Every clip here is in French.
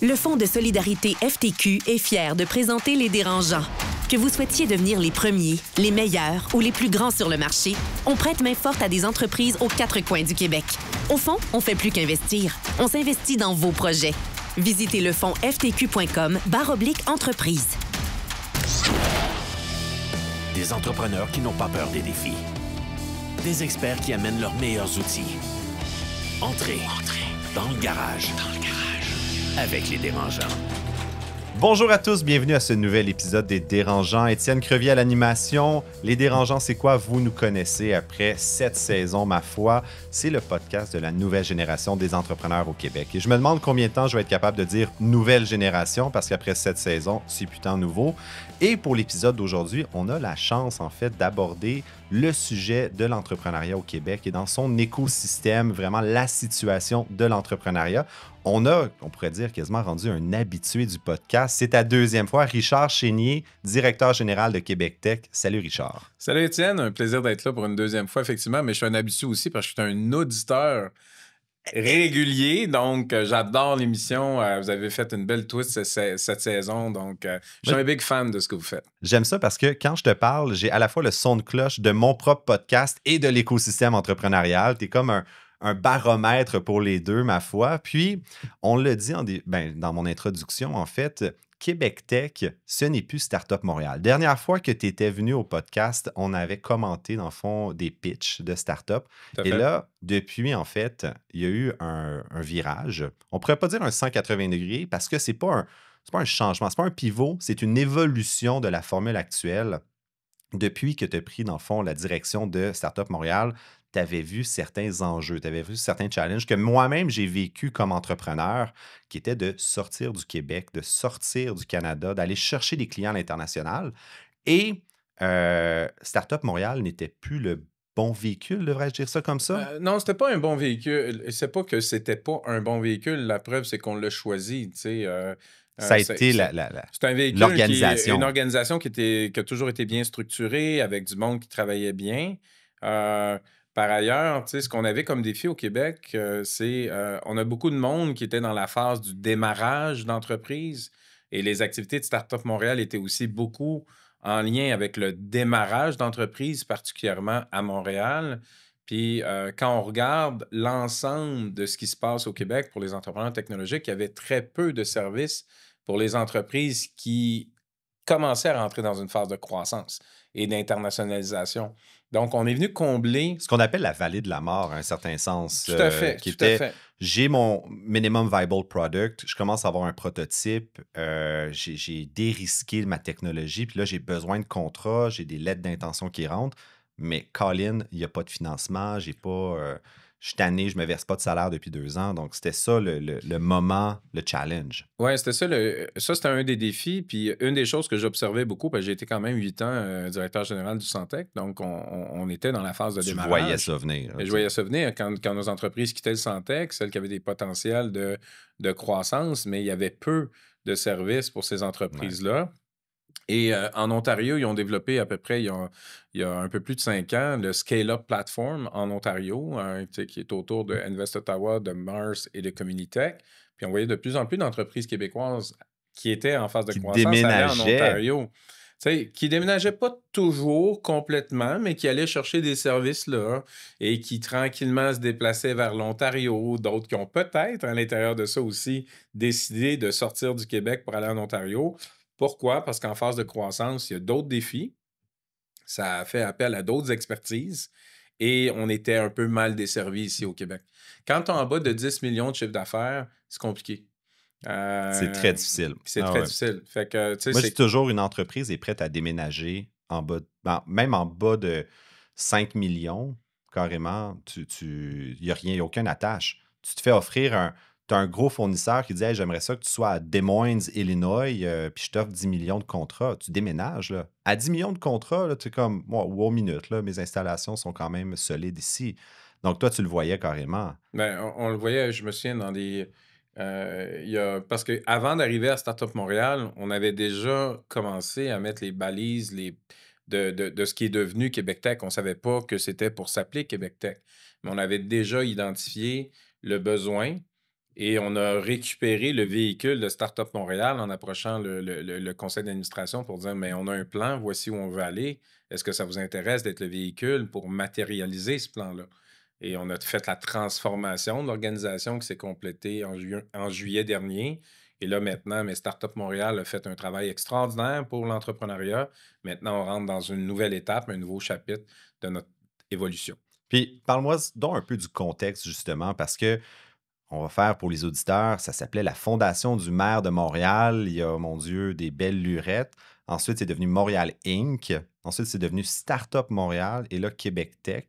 Le Fonds de solidarité FTQ est fier de présenter Les Dérangeants. Que vous souhaitiez devenir les premiers, les meilleurs ou les plus grands sur le marché, on prête main forte à des entreprises aux quatre coins du Québec. Au fond, on fait plus qu'investir. On s'investit dans vos projets. Visitez le fonds ftq.com/entreprise. Des entrepreneurs qui n'ont pas peur des défis. Des experts qui amènent leurs meilleurs outils. Entrez dans le garage. Avec Les Dérangeants. Bonjour à tous, bienvenue à ce nouvel épisode des Dérangeants. Étienne Crevier à l'animation. Les Dérangeants, c'est quoi? Vous nous connaissez après 7 saisons, ma foi. C'est le podcast de la nouvelle génération des entrepreneurs au Québec. Et je me demande combien de temps je vais être capable de dire nouvelle génération, parce qu'après 7 saisons, c'est putain nouveau. Et pour l'épisode d'aujourd'hui, on a la chance, en fait, d'aborder le sujet de l'entrepreneuriat au Québec et dans son écosystème, vraiment la situation de l'entrepreneuriat. On pourrait dire, quasiment rendu un habitué du podcast. C'est ta deuxième fois. Richard Chénier, directeur général de Québec Tech. Salut, Richard. Salut, Étienne. Un plaisir d'être là pour une deuxième fois, effectivement. Mais je suis un habitué aussi parce que je suis un auditeur régulier. Donc, j'adore l'émission. Vous avez fait une belle twist cette saison. Donc, je suis un big fan de ce que vous faites. J'aime ça parce que quand je te parle, j'ai à la fois le son de cloche de mon propre podcast et de l'écosystème entrepreneurial. Tu es comme un baromètre pour les deux, ma foi. Puis, on l'a dit dans mon introduction, en fait, Québec Tech, ce n'est plus Startup Montréal. Dernière fois que tu étais venu au podcast, on avait commenté, dans le fond, des pitchs de startup. Et là, depuis, en fait, il y a eu un virage. On ne pourrait pas dire un 180 degrés parce que c'est pas un changement, c'est pas un pivot, c'est une évolution de la formule actuelle. Depuis que tu as pris, dans le fond, la direction de Startup Montréal, tu avais vu certains enjeux, tu avais vu certains challenges que moi-même, j'ai vécu comme entrepreneur, qui étaient de sortir du Québec, de sortir du Canada, d'aller chercher des clients à l'international. Et Startup Montréal n'était plus le bon véhicule, devrais-je dire ça comme ça? Non, c'était pas un bon véhicule. C'est pas que c'était pas un bon véhicule. La preuve, c'est qu'on l'a choisi, tu sais. Ça a été c'est un véhicule l'organisation. Une organisation qui a toujours été bien structurée, avec du monde qui travaillait bien. Par ailleurs, tu sais, ce qu'on avait comme défi au Québec, c'est on a beaucoup de monde qui était dans la phase du démarrage d'entreprise et les activités de Startup Montréal étaient aussi beaucoup en lien avec le démarrage d'entreprise, particulièrement à Montréal. Puis quand on regarde l'ensemble de ce qui se passe au Québec pour les entrepreneurs technologiques, il y avait très peu de services pour les entreprises qui commençaient à rentrer dans une phase de croissance et d'internationalisation. Donc, on est venu combler... Ce qu'on appelle la vallée de la mort, à un certain sens. Tout à fait, qui tout à était, fait. j'ai mon minimum viable product, je commence à avoir un prototype, j'ai dérisqué ma technologie, puis là, j'ai besoin de contrats, j'ai des lettres d'intention qui rentrent, mais Colin, il n'y a pas de financement, j'ai pas... je suis tanné, je ne me verse pas de salaire depuis 2 ans. Donc, c'était ça le moment, le challenge. Oui, c'était ça. Ça, c'était un des défis. Puis, une des choses que j'observais beaucoup, parce que j'ai été quand même 8 ans directeur général du Santec. Donc, on était dans la phase de démarrage. Tu voyais ça venir. Et je voyais ça venir quand nos entreprises quittaient le Santec, celles qui avaient des potentiels de croissance, mais il y avait peu de services pour ces entreprises-là. Ouais. Et en Ontario, ils ont développé à peu près, il y a un peu plus de 5 ans, le Scale-Up Platform en Ontario, qui est autour de Invest Ottawa, de Mars et de Communitech. Puis on voyait de plus en plus d'entreprises québécoises qui étaient en phase de croissance aller en Ontario. Qui déménageaient pas toujours complètement, mais qui allaient chercher des services là et qui tranquillement se déplaçaient vers l'Ontario. D'autres qui ont peut-être, à l'intérieur de ça aussi, décidé de sortir du Québec pour aller en Ontario. Pourquoi? Parce qu'en phase de croissance, il y a d'autres défis. Ça a fait appel à d'autres expertises et on était un peu mal desservis ici au Québec. Quand tu es en bas de 10 millions de chiffre d'affaires, c'est compliqué. C'est très difficile. C'est très difficile. Fait que, moi, je dis toujours, une entreprise est prête à déménager même en bas de 5 millions, carrément. Il n'y a rien, il n'y a aucune attache. Tu te fais offrir tu as un gros fournisseur qui dit hey, j'aimerais ça que tu sois à Des Moines, Illinois, puis je t'offre 10 millions de contrats. Tu déménages. Là. À 10 millions de contrats, tu es comme, wow, minute, là, mes installations sont quand même solides ici. Donc, toi, tu le voyais carrément. Bien, on le voyait, je me souviens, dans des... parce qu'avant d'arriver à Startup Montréal, on avait déjà commencé à mettre les balises de ce qui est devenu Québec Tech. On ne savait pas que c'était pour s'appeler Québec Tech, mais on avait déjà identifié le besoin Et on a récupéré le véhicule de Startup Montréal en approchant le conseil d'administration pour dire, mais on a un plan, voici où on veut aller. Est-ce que ça vous intéresse d'être le véhicule pour matérialiser ce plan-là? Et on a fait la transformation de l'organisation qui s'est complétée en juillet dernier. Et là, maintenant, mais Startup Montréal a fait un travail extraordinaire pour l'entrepreneuriat. Maintenant, on rentre dans une nouvelle étape, un nouveau chapitre de notre évolution. Puis, parle-moi donc un peu du contexte, justement, parce que on va faire pour les auditeurs, ça s'appelait la Fondation du maire de Montréal. Il y a, mon Dieu, des belles lurettes. Ensuite, c'est devenu Montréal Inc. Ensuite, c'est devenu Startup Montréal et là, Québec Tech.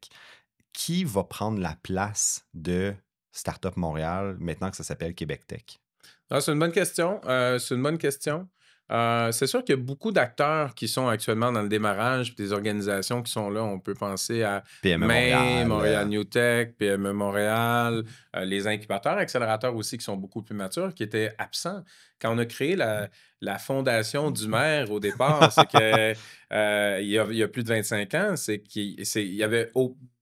Qui va prendre la place de Startup Montréal maintenant que ça s'appelle Québec Tech? Ah, c'est une bonne question. C'est une bonne question. C'est sûr qu'il y a beaucoup d'acteurs qui sont actuellement dans le démarrage, puis des organisations qui sont là. On peut penser à PME May, Montréal. Montréal New Tech, PME Montréal, les incubateurs, accélérateurs aussi qui sont beaucoup plus matures, qui étaient absents. Quand on a créé la fondation du maire au départ, c'est que il y a plus de 25 ans, il y avait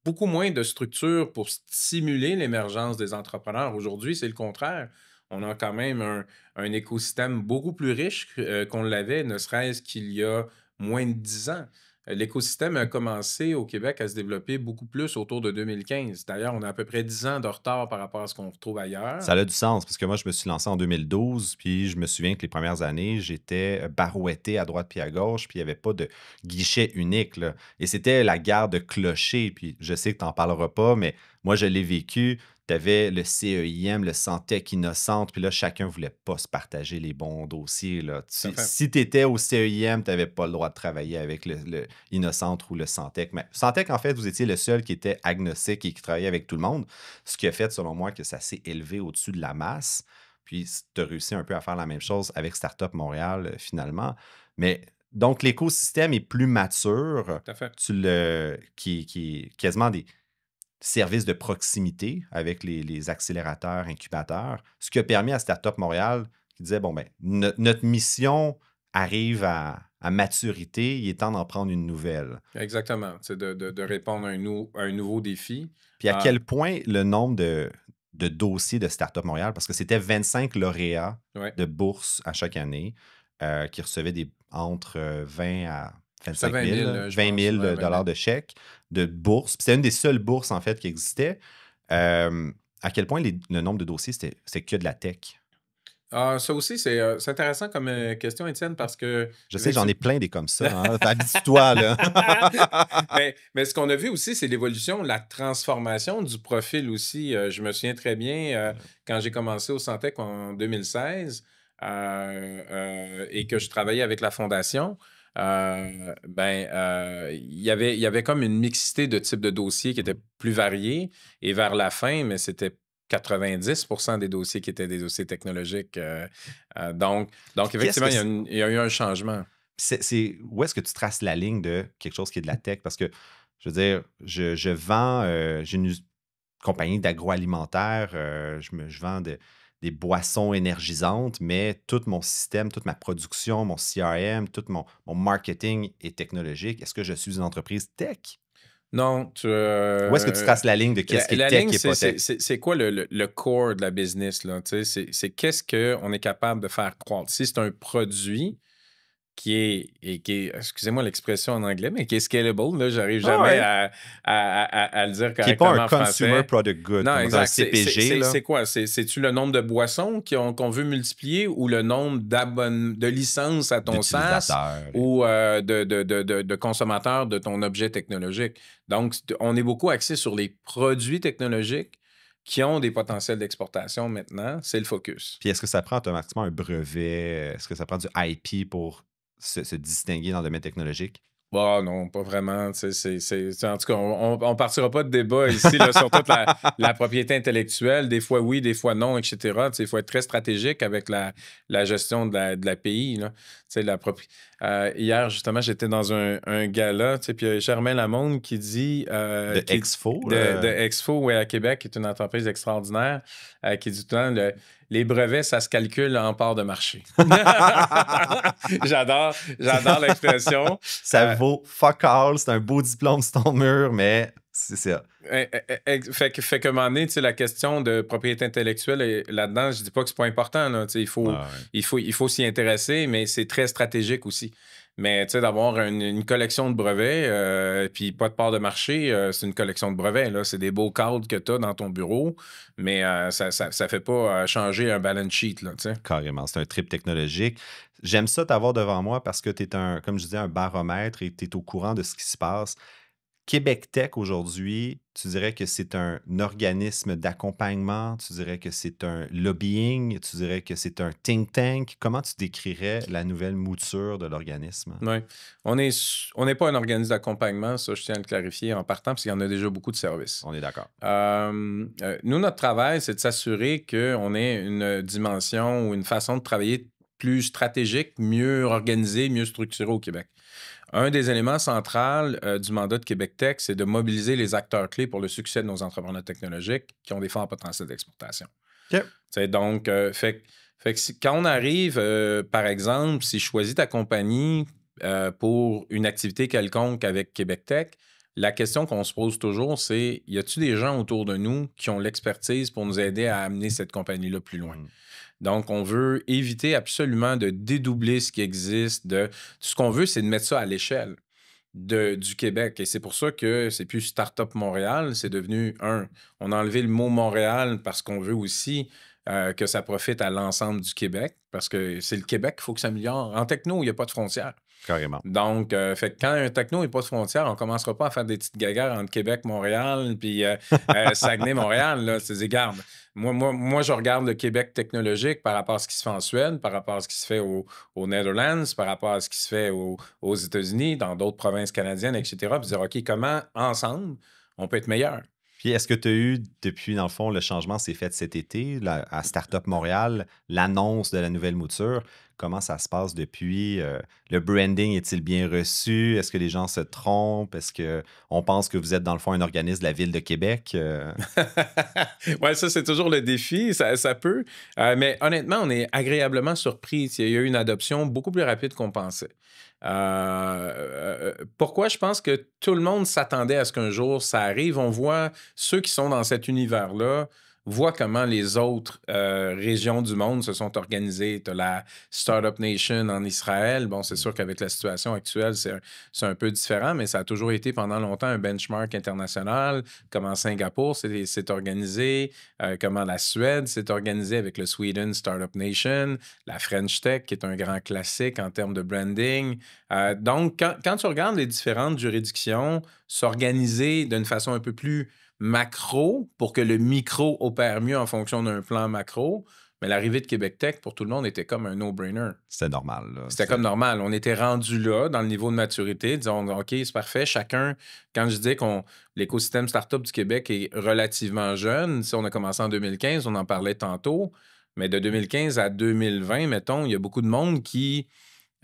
beaucoup moins de structures pour stimuler l'émergence des entrepreneurs. Aujourd'hui, c'est le contraire. On a quand même un écosystème beaucoup plus riche qu'on l'avait, ne serait-ce qu'il y a moins de 10 ans. L'écosystème a commencé au Québec à se développer beaucoup plus autour de 2015. D'ailleurs, on a à peu près 10 ans de retard par rapport à ce qu'on retrouve ailleurs. Ça a du sens, parce que moi, je me suis lancé en 2012, puis je me souviens que les premières années, j'étais barouetté à droite puis à gauche, puis il n'y avait pas de guichet unique, là. Et c'était la guerre de clochers, puis je sais que tu n'en parleras pas, mais moi, je l'ai vécu. Tu avais le CEIM, le Santec Innocente, puis là, chacun ne voulait pas se partager les bons dossiers, là. Si tu étais au CEIM, tu n'avais pas le droit de travailler avec le Innocente ou le Santec. Mais Santec, en fait, vous étiez le seul qui était agnostique et qui travaillait avec tout le monde, ce qui a fait, selon moi, que ça s'est élevé au-dessus de la masse. Puis, tu as réussi un peu à faire la même chose avec Startup Montréal, finalement. Mais donc, l'écosystème est plus mature. Tout à fait. Qui est quasiment des services de proximité avec les accélérateurs, incubateurs, ce qui a permis à Startup Montréal qui disait, bon, ben, notre mission arrive à maturité, il est temps d'en prendre une nouvelle. Exactement. C'est de répondre à un nouveau défi. Puis à quel point le nombre de dossiers de Startup Montréal, parce que c'était 25 lauréats de bourse à chaque année qui recevaient entre 20 à 25 000, 20 000 dollars de chèques de bourse. Puis c'était une des seules bourses, en fait, qui existait. À quel point le nombre de dossiers, c'est que de la tech? Ça aussi, c'est intéressant comme question, Étienne, parce que... Je sais, j'en ai plein des comme ça. Hein? Habitue-toi, là. mais ce qu'on a vu aussi, c'est l'évolution, la transformation du profil aussi. Je me souviens très bien, quand j'ai commencé au Santec en 2016 et que je travaillais avec la Fondation, il y avait comme une mixité de types de dossiers qui étaient plus variés. Et vers la fin, mais c'était 90% des dossiers qui étaient des dossiers technologiques. Donc effectivement, il y a eu un changement. Où est-ce que tu traces la ligne de quelque chose qui est de la tech? Parce que, je veux dire, je vends, j'ai une compagnie d'agroalimentaire, je vends des boissons énergisantes, mais tout mon système, toute ma production, mon CRM, tout mon marketing est technologique. Est-ce que je suis une entreprise tech? Non. Où est-ce que tu traces la ligne de qu'est-ce qui est tech et pas tech? C'est quoi le core de la business, là? C'est qu'est-ce qu'on est capable de faire croître. Si c'est un produit qui est excusez-moi l'expression en anglais, mais qui est scalable, là, j'arrive jamais à le dire correctement qui n'est pas un en français. consumer product good, non, exact. Un CPG. C'est quoi? C'est-tu le nombre de boissons qu'on veut multiplier ou le nombre de licences à ton SaaS ou de consommateurs de ton objet technologique? Donc, on est beaucoup axé sur les produits technologiques qui ont des potentiels d'exportation maintenant. C'est le focus. Puis est-ce que ça prend automatiquement un brevet? Est-ce que ça prend du IP pour se distinguer dans le domaine technologique? Bah non, pas vraiment. En tout cas, on ne partira pas de débat ici là, sur toute la propriété intellectuelle. Des fois oui, des fois non, etc. Il faut être très stratégique avec la gestion de l'API. Hier, justement, j'étais dans un gala, puis il y a Germain Lamonde qui dit... de Exfo? De Exfo, oui, à Québec, qui est une entreprise extraordinaire, qui dit tout le temps... Les brevets, ça se calcule en part de marché. J'adore l'expression. Ça vaut fuck all. C'est un beau diplôme sur ton mur, mais C'est ça. Fait qu'à un moment donné, tu sais, la question de propriété intellectuelle là-dedans, je dis pas que c'est pas important. Là, tu sais, Ah ouais. il faut s'y intéresser, mais c'est très stratégique aussi. Mais tu sais, d'avoir une collection de brevets, puis pas de part de marché, c'est une collection de brevets. Là. C'est des beaux cadres que tu as dans ton bureau, mais ça fait pas changer un balance sheet. Là, tu sais. Carrément. C'est un trip technologique. J'aime ça t'avoir devant moi parce que tu es comme je disais, un baromètre et tu es au courant de ce qui se passe. Québec Tech aujourd'hui, tu dirais que c'est un organisme d'accompagnement, tu dirais que c'est un lobbying, tu dirais que c'est un think tank. Comment tu décrirais la nouvelle mouture de l'organisme? Ouais. On n'est pas un organisme d'accompagnement, ça, je tiens à le clarifier en partant, parce qu'il y en a déjà beaucoup de services. On est d'accord. Nous, notre travail, c'est de s'assurer qu'on ait une dimension ou une façon de travailler plus stratégique, mieux organisée, mieux structurée au Québec. Un des éléments centraux du mandat de Québec Tech, c'est de mobiliser les acteurs clés pour le succès de nos entrepreneurs technologiques qui ont des forts potentiels d'exportation. OK. Donc, fait que quand on arrive, par exemple, si je choisis ta compagnie pour une activité quelconque avec Québec Tech, la question qu'on se pose toujours, c'est y a-t-il des gens autour de nous qui ont l'expertise pour nous aider à amener cette compagnie-là plus loin? Donc, on veut éviter absolument de dédoubler ce qui existe. Ce qu'on veut, c'est de mettre ça à l'échelle du Québec. Et c'est pour ça que c'est plus Startup Montréal. C'est devenu on a enlevé le mot Montréal parce qu'on veut aussi que ça profite à l'ensemble du Québec. Parce que c'est le Québec qu'il faut que ça améliore. En techno, il n'y a pas de frontières. Carrément. Donc, fait que quand un techno n'est pas de frontières, on ne commencera pas à faire des petites gagarres entre Québec, Montréal, puis Saguenay, Montréal. Là, c'est garde. Moi, je regarde le Québec technologique par rapport à ce qui se fait en Suède, par rapport à ce qui se fait aux Netherlands, par rapport à ce qui se fait aux États-Unis, dans d'autres provinces canadiennes, etc. Puis dire, OK, comment, ensemble, on peut être meilleur? Puis est-ce que tu as eu, depuis, dans le fond, le changement s'est fait cet été, à Startup Montréal, l'annonce de la nouvelle mouture? Comment ça se passe depuis? Le branding est-il bien reçu? Est-ce que les gens se trompent? Est-ce qu'on pense que vous êtes, dans le fond, un organisme de la Ville de Québec? Oui, ça, c'est toujours le défi. Ça peut. Mais honnêtement, on est agréablement surpris. Il y a eu une adoption beaucoup plus rapide qu'on pensait. Pourquoi je pense que tout le monde s'attendait à ce qu'un jour ça arrive? On voit ceux qui sont dans cet univers-là voient comment les autres régions du monde se sont organisées. Tu as la Startup Nation en Israël. Bon, c'est sûr qu'avec la situation actuelle, c'est un peu différent, mais ça a toujours été pendant longtemps un benchmark international. Comment Singapour s'est organisé, comment la Suède s'est organisée avec le Sweden Startup Nation, la French Tech, qui est un grand classique en termes de branding. Donc, quand tu regardes les différentes juridictions s'organiser d'une façon un peu plus macro pour que le micro opère mieux en fonction d'un plan macro, mais l'arrivée de Québec Tech, pour tout le monde, était comme un no-brainer. C'était normal. Là. C'était comme normal. On était rendu là, dans le niveau de maturité, disons, OK, c'est parfait. Chacun, quand je dis que l'écosystème startup du Québec est relativement jeune, si on a commencé en 2015, on en parlait tantôt, mais de 2015 à 2020, mettons, il y a beaucoup de monde qui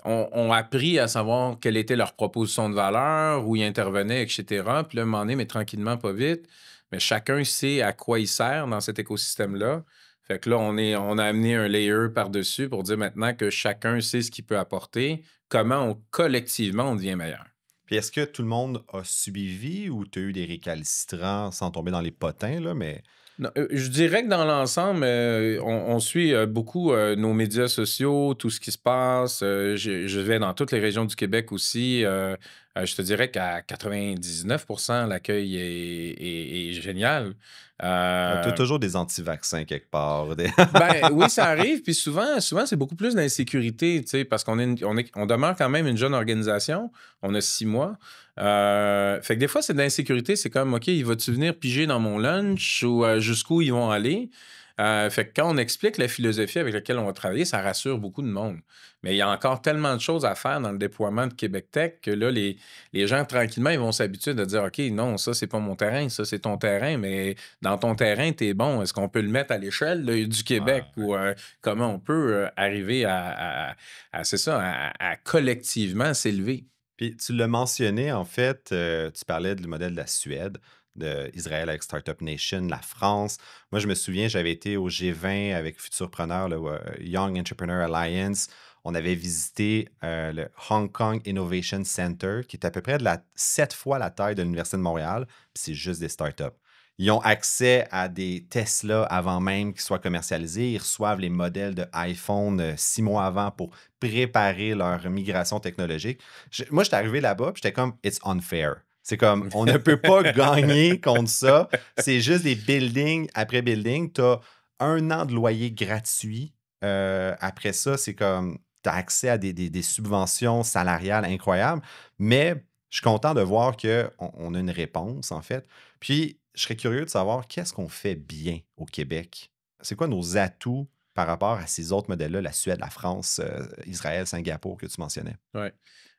ont appris à savoir quelle était leur proposition de valeur, où ils intervenaient, etc. Puis là, à un moment donné, mais tranquillement, pas vite, mais chacun sait à quoi il sert dans cet écosystème-là. Fait que là, on a amené un layer par-dessus pour dire maintenant que chacun sait ce qu'il peut apporter, comment collectivement on devient meilleur. Puis est-ce que tout le monde a suivi ou tu as eu des récalcitrants sans tomber dans les potins, là, mais... Non, je dirais que dans l'ensemble, on suit beaucoup nos médias sociaux, tout ce qui se passe. Je vais dans toutes les régions du Québec aussi. Je te dirais qu'à 99%, l'accueil est génial. Tu as toujours des anti-vaccins quelque part. Ben oui, ça arrive. Puis souvent c'est beaucoup plus d'insécurité, tu sais, parce qu'on demeure quand même une jeune organisation. On a 6 mois. Fait que des fois, c'est de l'insécurité. C'est comme, OK, vas-tu venir piger dans mon lunch ou jusqu'où ils vont aller? Fait que quand on explique la philosophie avec laquelle on va travailler, ça rassure beaucoup de monde. Mais il y a encore tellement de choses à faire dans le déploiement de Québec Tech que là, les gens, tranquillement, ils vont s'habituer à dire, OK, non, ça, c'est pas mon terrain, ça, c'est ton terrain, mais dans ton terrain, t'es bon. Est-ce qu'on peut le mettre à l'échelle là, du Québec ou comment on peut arriver c'est ça, à collectivement s'élever? Puis tu l'as mentionné, en fait, tu parlais du modèle de la Suède. Israël avec Startup Nation, la France. Moi, je me souviens, j'avais été au G20 avec Futurpreneur, le Young Entrepreneur Alliance. On avait visité le Hong Kong Innovation Center, qui est à peu près 7 fois la taille de l'Université de Montréal, puis c'est juste des startups. Ils ont accès à des Tesla avant même qu'ils soient commercialisés. Ils reçoivent les modèles de iPhone 6 mois avant pour préparer leur migration technologique. Moi, j'étais arrivé là-bas, puis j'étais comme « It's unfair ». C'est comme, on ne peut pas gagner contre ça. C'est juste des buildings après building. Tu as 1 an de loyer gratuit. Après ça, c'est comme, tu as accès à des subventions salariales incroyables. Mais je suis content de voir qu'on a une réponse, en fait. Puis, je serais curieux de savoir qu'est-ce qu'on fait bien au Québec. C'est quoi nos atouts par rapport à ces autres modèles-là, la Suède, la France, Israël, Singapour que tu mentionnais? Oui.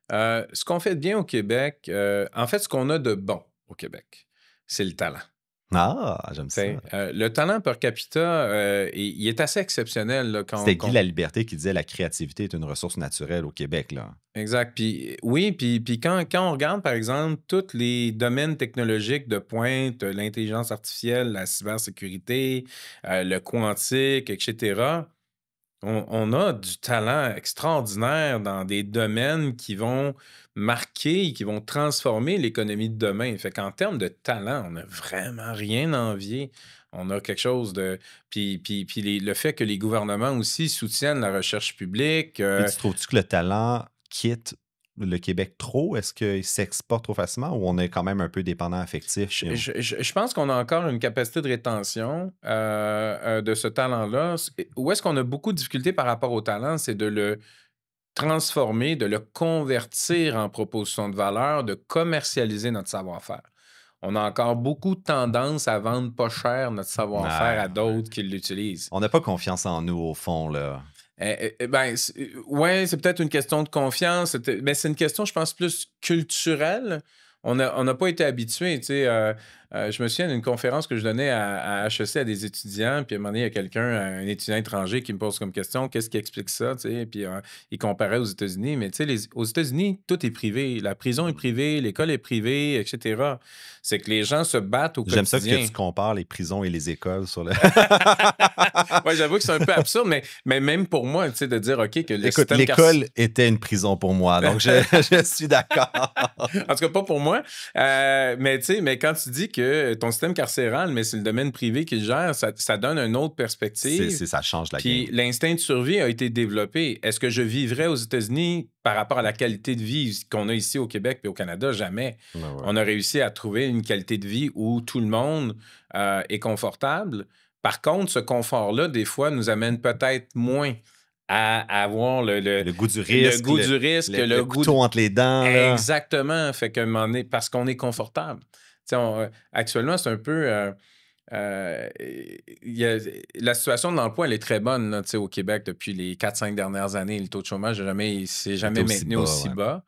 Ce qu'on fait de bien au Québec, en fait, ce qu'on a de bon au Québec, c'est le talent. Ah, j'aime ça. Le talent per capita, il est assez exceptionnel. Là, C'était Guy Laliberté qui disait la créativité est une ressource naturelle au Québec. Là. Exact. Puis oui, puis quand on regarde, par exemple, tous les domaines technologiques de pointe, l'intelligence artificielle, la cybersécurité, le quantique, etc., on a du talent extraordinaire dans des domaines qui vont marquer, qui vont transformer l'économie de demain. Fait qu'en termes de talent, on n'a vraiment rien à envier. On a quelque chose de... Puis le fait que les gouvernements aussi soutiennent la recherche publique... Et tu trouves-tu que le talent quitte le Québec trop? Est-ce qu'il s'exporte trop facilement ou on est quand même un peu dépendant affectif? Je pense qu'on a encore une capacité de rétention de ce talent-là. Où est-ce qu'on a beaucoup de difficultés par rapport au talent? C'est de le transformer, de le convertir en proposition de valeur, de commercialiser notre savoir-faire. On a encore beaucoup de tendance à vendre pas cher notre savoir-faire à d'autres qui l'utilisent. On n'a pas confiance en nous, au fond, là. Ouais, c'est peut-être une question de confiance, mais c'est une question, je pense, plus culturelle. On n'a pas été habitué, tu sais. Je me souviens d'une conférence que je donnais à HEC à des étudiants, puis à un moment donné, il y a quelqu'un, un étudiant étranger, qui me pose comme question, qu'est-ce qui explique ça, tu sais, puis il comparait aux États-Unis, mais tu sais, aux États-Unis, tout est privé. La prison est privée, l'école est privée, etc. C'est que les gens se battent au quotidien. J'aime ça que tu compares les prisons et les écoles sur le... Oui, j'avoue que c'est un peu absurde, mais même pour moi, tu sais, de dire, OK, que le Écoute, l'école était une prison pour moi, donc je suis d'accord. En tout cas, pas pour moi. Mais tu sais, mais quand tu dis que ton système carcéral, mais c'est le domaine privé qui le gère, ça donne une autre perspective. Ça change la game. Puis l'instinct de survie a été développé. Est-ce que je vivrais aux États-Unis par rapport à la qualité de vie qu'on a ici au Québec et au Canada? Jamais. Ouais. On a réussi à trouver une qualité de vie où tout le monde est confortable. Par contre, ce confort-là, des fois, nous amène peut-être moins à avoir le goût du risque. Le goût du risque. Le couteau entre les dents. Là. Exactement. Fait qu'à un moment donné, parce qu'on est confortable. Actuellement, c'est un peu... la situation de l'emploi, elle est très bonne là, au Québec depuis les 4-5 dernières années. Le taux de chômage s'est jamais maintenu aussi bas.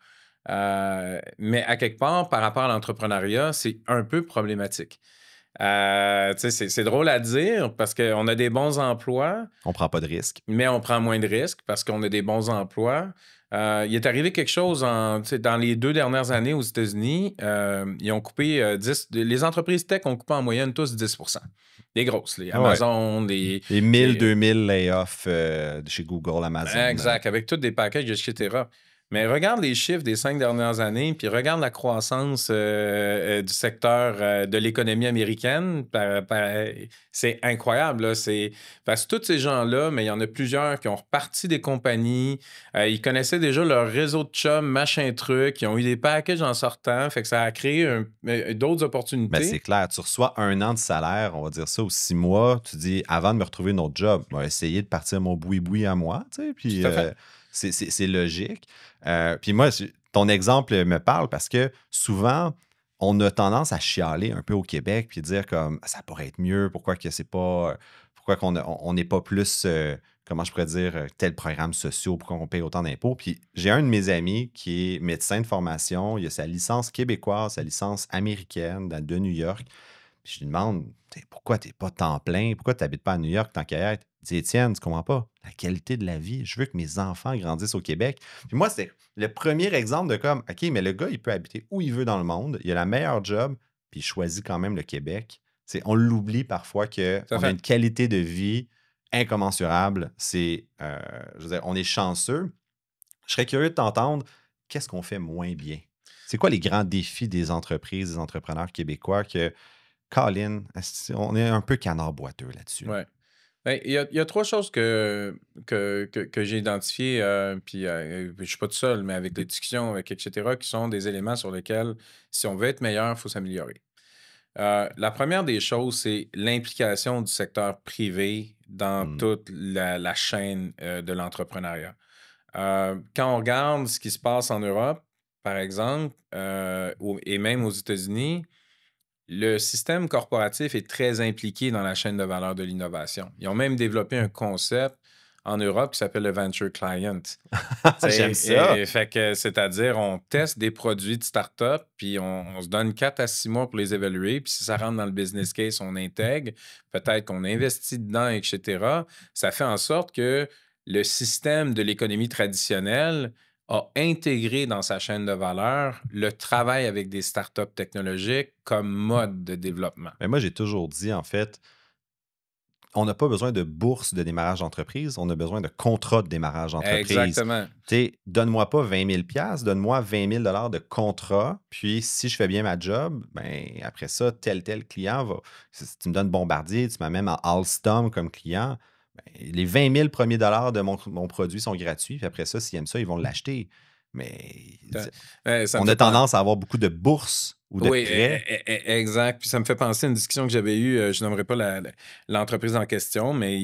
Mais à quelque part, par rapport à l'entrepreneuriat, c'est un peu problématique. C'est drôle à dire parce qu'on a des bons emplois. On prend pas de risques. Mais on prend moins de risques parce qu'on a des bons emplois. Il est arrivé quelque chose dans les 2 dernières années aux États-Unis. Ils ont coupé 10... Les entreprises tech ont coupé en moyenne tous 10%. Les grosses, les Amazon, les 1000, 2000 layoffs de chez Google, Amazon. Exact, avec tous des packages, etc. Mais regarde les chiffres des 5 dernières années, puis regarde la croissance du secteur de l'économie américaine. C'est incroyable. Là. Parce que tous ces gens-là, mais il y en a plusieurs qui ont reparti des compagnies. Ils connaissaient déjà leur réseau de chums, machin truc. Ils ont eu des packages en sortant. Fait que ça a créé d'autres opportunités. Ben, c'est clair. Tu reçois 1 an de salaire, on va dire ça, ou 6 mois. Tu dis, avant de me retrouver un autre job, je vais essayer de partir mon boui-boui à moi. Tu sais, puis... C'est logique. Puis moi, ton exemple me parle parce que souvent, on a tendance à chialer un peu au Québec puis dire comme ça pourrait être mieux, pourquoi qu'on n'est pas plus, comment je pourrais dire, tel programme social, pourquoi on paye autant d'impôts. Puis j'ai un de mes amis qui est médecin de formation, il a sa licence québécoise, sa licence américaine de New York. Puis je lui demande, pourquoi tu n'es pas temps plein, pourquoi tu n'habites pas à New York tant qu'à être? Il dit, Étienne, tu comprends pas la qualité de la vie. Je veux que mes enfants grandissent au Québec. Puis moi, c'est le premier exemple de comme, OK, mais le gars, il peut habiter où il veut dans le monde, il a la meilleure job, puis il choisit quand même le Québec. On l'oublie parfois qu'on a une qualité de vie incommensurable. Je veux dire, on est chanceux. Je serais curieux de t'entendre, qu'est-ce qu'on fait moins bien? C'est quoi les grands défis des entreprises, des entrepreneurs québécois que, Colin, on est un peu canard boiteux là-dessus? Oui. Il y a 3 choses que j'ai identifiées, puis je ne suis pas tout seul, mais avec des discussions, avec etc., qui sont des éléments sur lesquels, si on veut être meilleur, il faut s'améliorer. La première des choses, c'est l'implication du secteur privé dans toute la chaîne de l'entrepreneuriat. Quand on regarde ce qui se passe en Europe, par exemple, et même aux États-Unis, le système corporatif est très impliqué dans la chaîne de valeur de l'innovation. Ils ont même développé un concept en Europe qui s'appelle le Venture Client. J'aime ça! Fait que, c'est-à-dire, on teste des produits de start-up, puis on se donne 4 à 6 mois pour les évaluer, puis si ça rentre dans le business case, on intègre, peut-être qu'on investit dedans, etc. Ça fait en sorte que le système de l'économie traditionnelle a intégré dans sa chaîne de valeur le travail avec des startups technologiques comme mode de développement. Mais moi, j'ai toujours dit, en fait, on n'a pas besoin de bourse de démarrage d'entreprise, on a besoin de contrat de démarrage d'entreprise. Exactement. Donne-moi pas 20 000 $, donne-moi 20 000 $ de contrat, puis si je fais bien ma job, ben après ça, tel client va... Si tu me donnes Bombardier, tu m'amènes à Alstom comme client, ben, les 20 000 premiers dollars de mon produit sont gratuits, puis après ça, s'ils aiment ça, ils vont l'acheter. Mais on a tendance à avoir beaucoup de bourses ou de prêts. Exact. Puis ça me fait penser à une discussion que j'avais eue, je nommerai pas l'entreprise en question, mais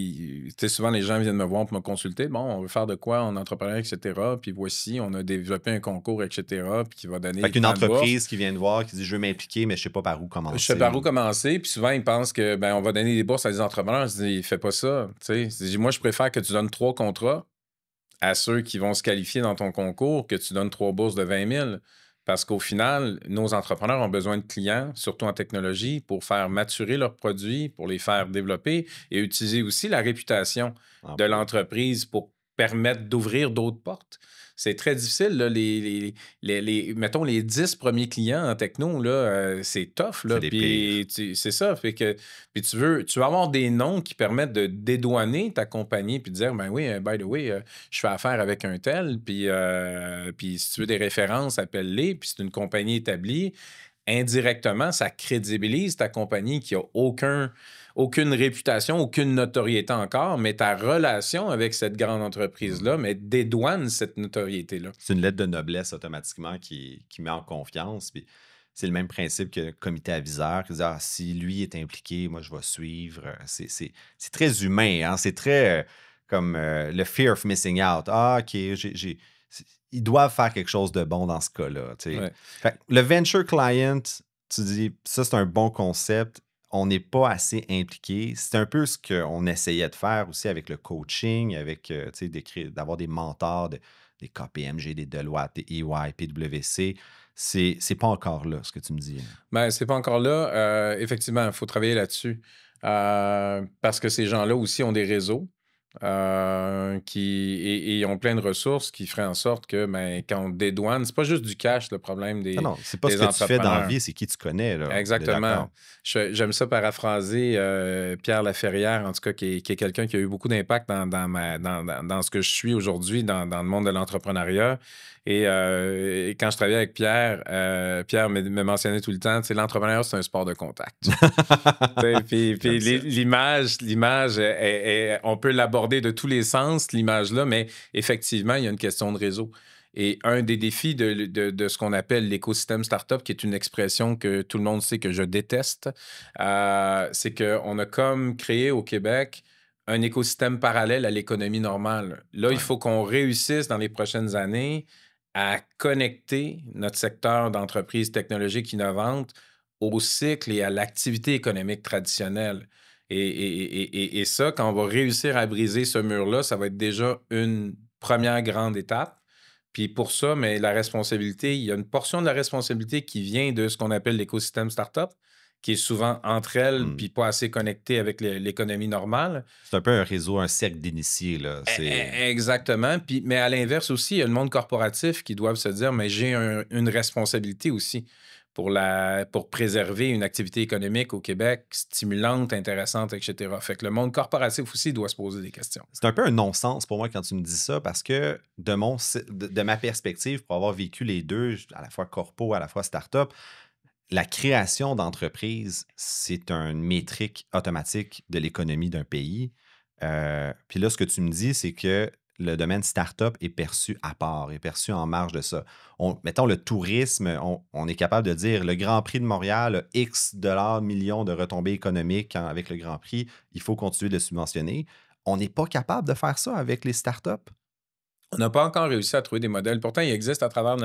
souvent les gens viennent me voir pour me consulter. Bon, on veut faire de quoi en entrepreneur, etc. Puis voici, on a développé un concours, etc. Puis qui va donner... Fait qu'une entreprise qui vient de voir, qui dit « je veux m'impliquer, mais je sais pas par où commencer ». Je sais par où commencer. Puis souvent, ils pensent que on va donner des bourses à des entrepreneurs. Je dis « fais pas ça ». Moi, je préfère que tu donnes 3 contrats à ceux qui vont se qualifier dans ton concours, que tu donnes 3 bourses de 20 000. Parce qu'au final, nos entrepreneurs ont besoin de clients, surtout en technologie, pour faire maturer leurs produits, pour les faire développer et utiliser aussi la réputation de l'entreprise pour permettre d'ouvrir d'autres portes. C'est très difficile, là, mettons, les 10 premiers clients en techno, là, c'est tough. Là, c'est ça. Fait que, puis tu veux avoir des noms qui permettent de dédouaner ta compagnie puis de dire, ben oui, by the way, je fais affaire avec un tel, puis si tu veux des références, appelle-les, puis c'est une compagnie établie. Indirectement, ça crédibilise ta compagnie qui n'a aucune réputation, aucune notoriété encore, mais ta relation avec cette grande entreprise-là, mais dédouane cette notoriété-là. C'est une lettre de noblesse automatiquement qui met en confiance. Puis c'est le même principe que le comité aviseur qui dit « si lui est impliqué, moi, je vais suivre ». C'est très humain, hein? C'est très comme le fear of missing out. OK, ils doivent faire quelque chose de bon dans ce cas-là. Ouais. Le venture client, tu dis, ça, c'est un bon concept. On n'est pas assez impliqué. C'est un peu ce qu'on essayait de faire aussi avec le coaching, avec d'avoir des mentors, des KPMG, des Deloitte, des EY, PwC. C'est pas encore là, ce que tu me dis. C'est pas encore là. Effectivement, il faut travailler là-dessus. Parce que ces gens-là aussi ont des réseaux. Ils ont plein de ressources qui feraient en sorte que quand on dédouane, c'est pas juste du cash le problème des Non, c'est pas ce que tu fais dans la vie, c'est qui tu connais. Là. Exactement. J'aime ça paraphraser Pierre Laferrière, en tout cas, qui est quelqu'un qui a eu beaucoup d'impact dans ce que je suis aujourd'hui, dans le monde de l'entrepreneuriat. Et quand je travaillais avec Pierre, Pierre me mentionnait tout le temps, l'entrepreneuriat, c'est un sport de contact. Puis l'image, on peut l'aborder de tous les sens, l'image-là, mais effectivement, il y a une question de réseau. Et un des défis de ce qu'on appelle l'écosystème startup, qui est une expression que tout le monde sait que je déteste, c'est qu'on a comme créé au Québec un écosystème parallèle à l'économie normale. Là, il faut qu'on réussisse dans les prochaines années à connecter notre secteur d'entreprise technologique innovante au cycle et à l'activité économique traditionnelle. Et ça, quand on va réussir à briser ce mur-là, ça va être déjà une première grande étape. Puis pour ça, mais la responsabilité, il y a une portion de la responsabilité qui vient de ce qu'on appelle l'écosystème startup, qui est souvent entre elles, puis pas assez connecté avec l'économie normale. C'est un peu un réseau, un cercle d'initiés. Là. Exactement. Mais à l'inverse aussi, il y a le monde corporatif qui doivent se dire, mais j'ai une responsabilité aussi pour préserver une activité économique au Québec stimulante, intéressante, etc. Fait que le monde corporatif aussi doit se poser des questions. C'est un peu un non-sens pour moi quand tu me dis ça, parce que de ma perspective, pour avoir vécu les deux, à la fois corpo, à la fois start-up, la création d'entreprises, c'est une métrique automatique de l'économie d'un pays. Puis là, ce que tu me dis, c'est que le domaine start-up est perçu à part, est perçu en marge de ça. Mettons le tourisme, on est capable de dire le Grand Prix de Montréal a X dollars, millions de retombées économiques avec le Grand Prix, il faut continuer de le subventionner. On n'est pas capable de faire ça avec les start-up. On n'a pas encore réussi à trouver des modèles. Pourtant, il existe à travers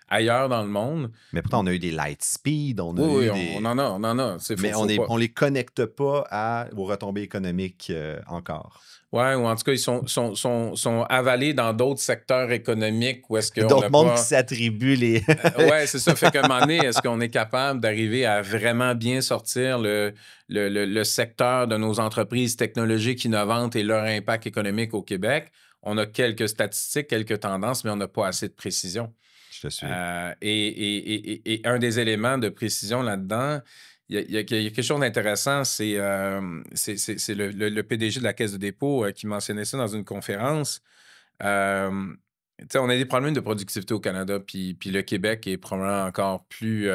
ailleurs dans le monde. Mais pourtant, on a eu des Lightspeed, on en a. Mais on les connecte pas aux retombées économiques encore. Oui, ou en tout cas, ils sont avalés dans d'autres secteurs économiques où est-ce que d'autres mondes qui s'attribuent les... Oui, c'est ça. Fait qu'à un moment donné, est-ce qu'on est capable d'arriver à vraiment bien sortir le secteur de nos entreprises technologiques innovantes et leur impact économique au Québec? On a quelques statistiques, quelques tendances, mais on n'a pas assez de précision. Je te suis. Et un des éléments de précision là-dedans, il y a quelque chose d'intéressant, c'est le PDG de la Caisse de dépôt qui mentionnait ça dans une conférence. On a des problèmes de productivité au Canada, puis le Québec est probablement encore plus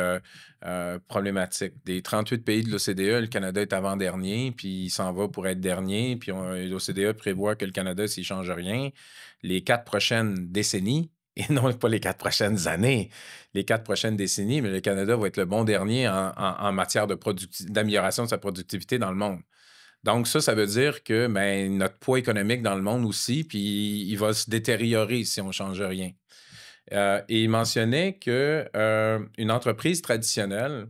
problématique. Des 38 pays de l'OCDE, le Canada est avant-dernier, puis il s'en va pour être dernier, puis l'OCDE prévoit que le Canada, s'il ne change rien, les 4 prochaines décennies, et non pas les 4 prochaines années, les 4 prochaines décennies, mais le Canada va être le bon dernier en matière d'amélioration de sa productivité dans le monde. Donc, ça veut dire que notre poids économique dans le monde aussi, puis il va se détériorer si on ne change rien. Et il mentionnait qu'une entreprise traditionnelle,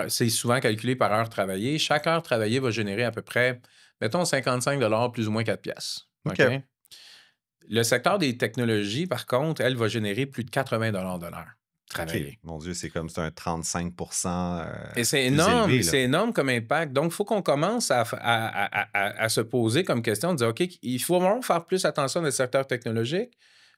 c'est souvent calculé par heure travaillée, chaque heure travaillée va générer à peu près, mettons, 55 $ plus ou moins 4 piastres. OK. Le secteur des technologies, par contre, elle va générer plus de 80 $ de l'heure. Travailler. Okay. Mon Dieu, c'est comme c'est un 35 et c'est énorme, élevé, c'est énorme comme impact. Donc, il faut qu'on commence à se poser comme question, de dire, OK, il faut vraiment faire plus attention dans le secteur technologique,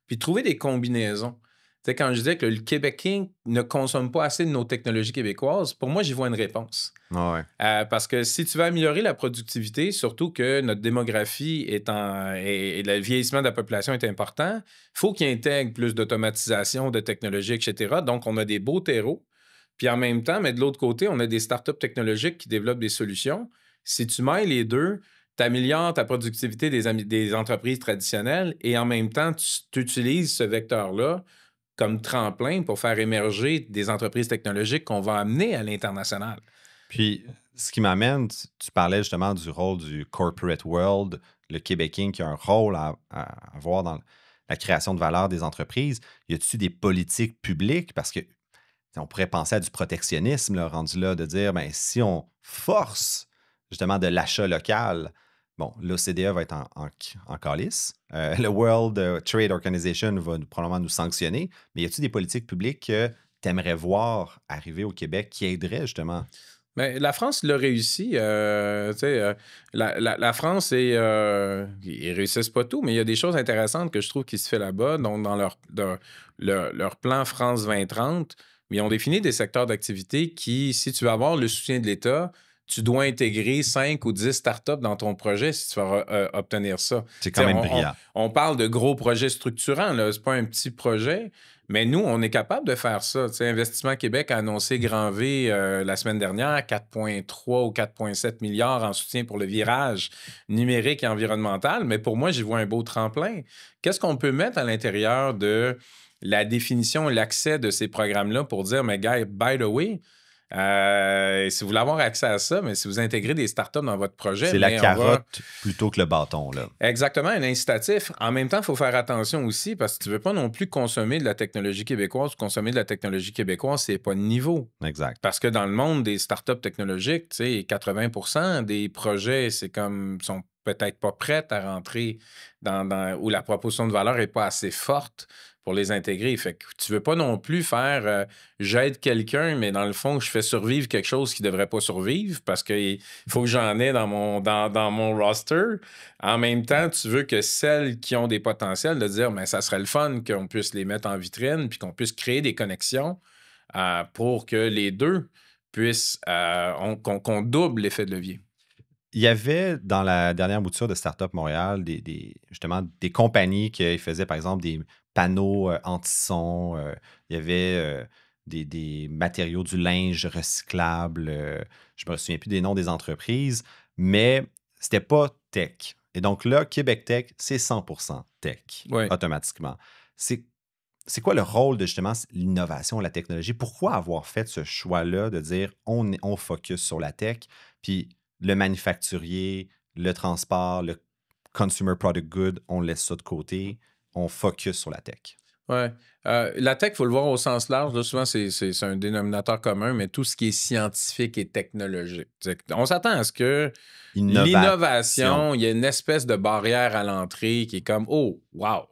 puis trouver des combinaisons. Tu sais, quand je disais que le Québécois ne consomme pas assez de nos technologies québécoises, pour moi, j'y vois une réponse. Ah ouais. Parce que si tu veux améliorer la productivité, surtout que notre démographie et le vieillissement de la population est important, il faut qu'il intègre plus d'automatisation, de technologie, etc. Donc, on a des beaux terreaux. Puis en même temps, mais de l'autre côté, on a des startups technologiques qui développent des solutions. Si tu mêles les deux, tu améliores ta productivité des entreprises traditionnelles et en même temps, tu utilises ce vecteur-là comme tremplin pour faire émerger des entreprises technologiques qu'on va amener à l'international. Puis, ce qui m'amène, tu parlais justement du rôle du corporate world, le Québécois qui a un rôle à avoir dans la création de valeur des entreprises. Y a-t-il des politiques publiques? Parce que on pourrait penser à du protectionnisme, là, rendu là, de dire, si on force justement de l'achat local, bon, l'OCDE va être en calice. Le World Trade Organization va probablement nous sanctionner. Mais y a-t-il des politiques publiques que tu aimerais voir arriver au Québec qui aideraient justement? Mais la France l'a réussi. La France, ils réussissent pas tout, mais il y a des choses intéressantes que je trouve qui se fait là-bas. Donc, dans leur plan France 2030, ils ont défini des secteurs d'activité qui, si tu veux avoir le soutien de l'État, tu dois intégrer 5 ou 10 startups dans ton projet si tu vas obtenir ça. C'est quand même brillant. On parle de gros projets structurants, ce n'est pas un petit projet, mais nous, on est capable de faire ça. Investissement Québec a annoncé Grand V la semaine dernière, 4,3 ou 4,7 milliards en soutien pour le virage numérique et environnemental, mais pour moi, j'y vois un beau tremplin. Qu'est-ce qu'on peut mettre à l'intérieur de la définition et l'accès de ces programmes-là pour dire, mais gars, by the way, si vous voulez avoir accès à ça, mais si vous intégrez des startups dans votre projet... C'est la carotte plutôt que le bâton, là. Exactement, un incitatif. En même temps, il faut faire attention aussi parce que tu ne veux pas non plus consommer de la technologie québécoise. Consommer de la technologie québécoise, c'est pas de niveau. Exact. Parce que dans le monde des startups technologiques, 80% des projets, sont peut-être pas prêts à rentrer où la proposition de valeur n'est pas assez forte pour les intégrer. Fait que tu veux pas non plus faire j'aide quelqu'un, mais dans le fond, je fais survivre quelque chose qui devrait pas survivre parce qu'il faut que j'en ai dans mon roster. En même temps, tu veux que celles qui ont des potentiels de dire, mais ça serait le fun qu'on puisse les mettre en vitrine puis qu'on puisse créer des connexions pour que les deux puissent, qu'on double l'effet de levier. Il y avait dans la dernière mouture de Startup Montréal justement des compagnies qui faisaient, par exemple, des panneaux anti-son. Il y avait des matériaux, du linge recyclable. Je me souviens plus des noms des entreprises, mais c'était pas tech. Et donc là, Québec Tech, c'est 100% tech, Ouais. automatiquement. C'est quoi le rôle de justement l'innovation, la technologie? Pourquoi avoir fait ce choix-là de dire on focus sur la tech, puis le manufacturier, le transport, le consumer product good, on laisse ça de côté, on focus sur la tech? Oui. La tech, il faut le voir au sens large. Là, souvent, c'est un dénominateur commun, mais tout ce qui est scientifique et technologique. On s'attend à ce que l'innovation, il y a une espèce de barrière à l'entrée qui est comme « Oh, wow! »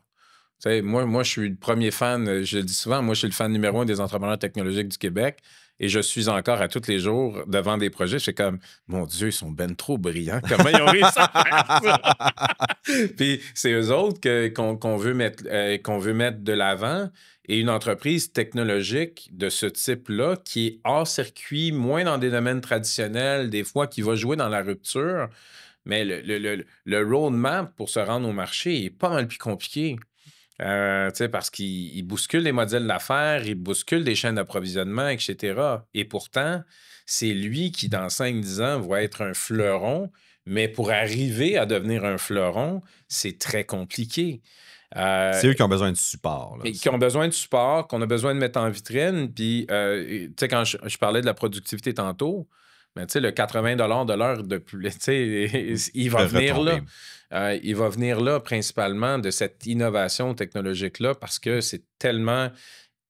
Moi, je suis le premier fan, je le dis souvent, moi, je suis le fan numéro 1 des entrepreneurs technologiques du Québec et je suis encore à tous les jours devant des projets. Je fais comme, mon Dieu, ils sont ben trop brillants. Comment ils ont réussi à faire ça? Puis c'est eux autres qu'on veut mettre de l'avant. Et une entreprise technologique de ce type-là, qui est hors circuit, moins dans des domaines traditionnels, des fois, qui va jouer dans la rupture, mais le roadmap pour se rendre au marché est pas mal plus compliqué. Parce qu'il bouscule les modèles d'affaires, il bouscule des chaînes d'approvisionnement, etc. Et pourtant, c'est lui qui, dans 5-10 ans, va être un fleuron, mais pour arriver à devenir un fleuron, c'est très compliqué. C'est eux qui ont besoin de support. Là, qui ont besoin de support, qu'on a besoin de mettre en vitrine. Puis, quand je parlais de la productivité tantôt, mais le 80 de l'heure de plus, il va venir là. Il va venir là principalement de cette innovation technologique-là parce que c'est tellement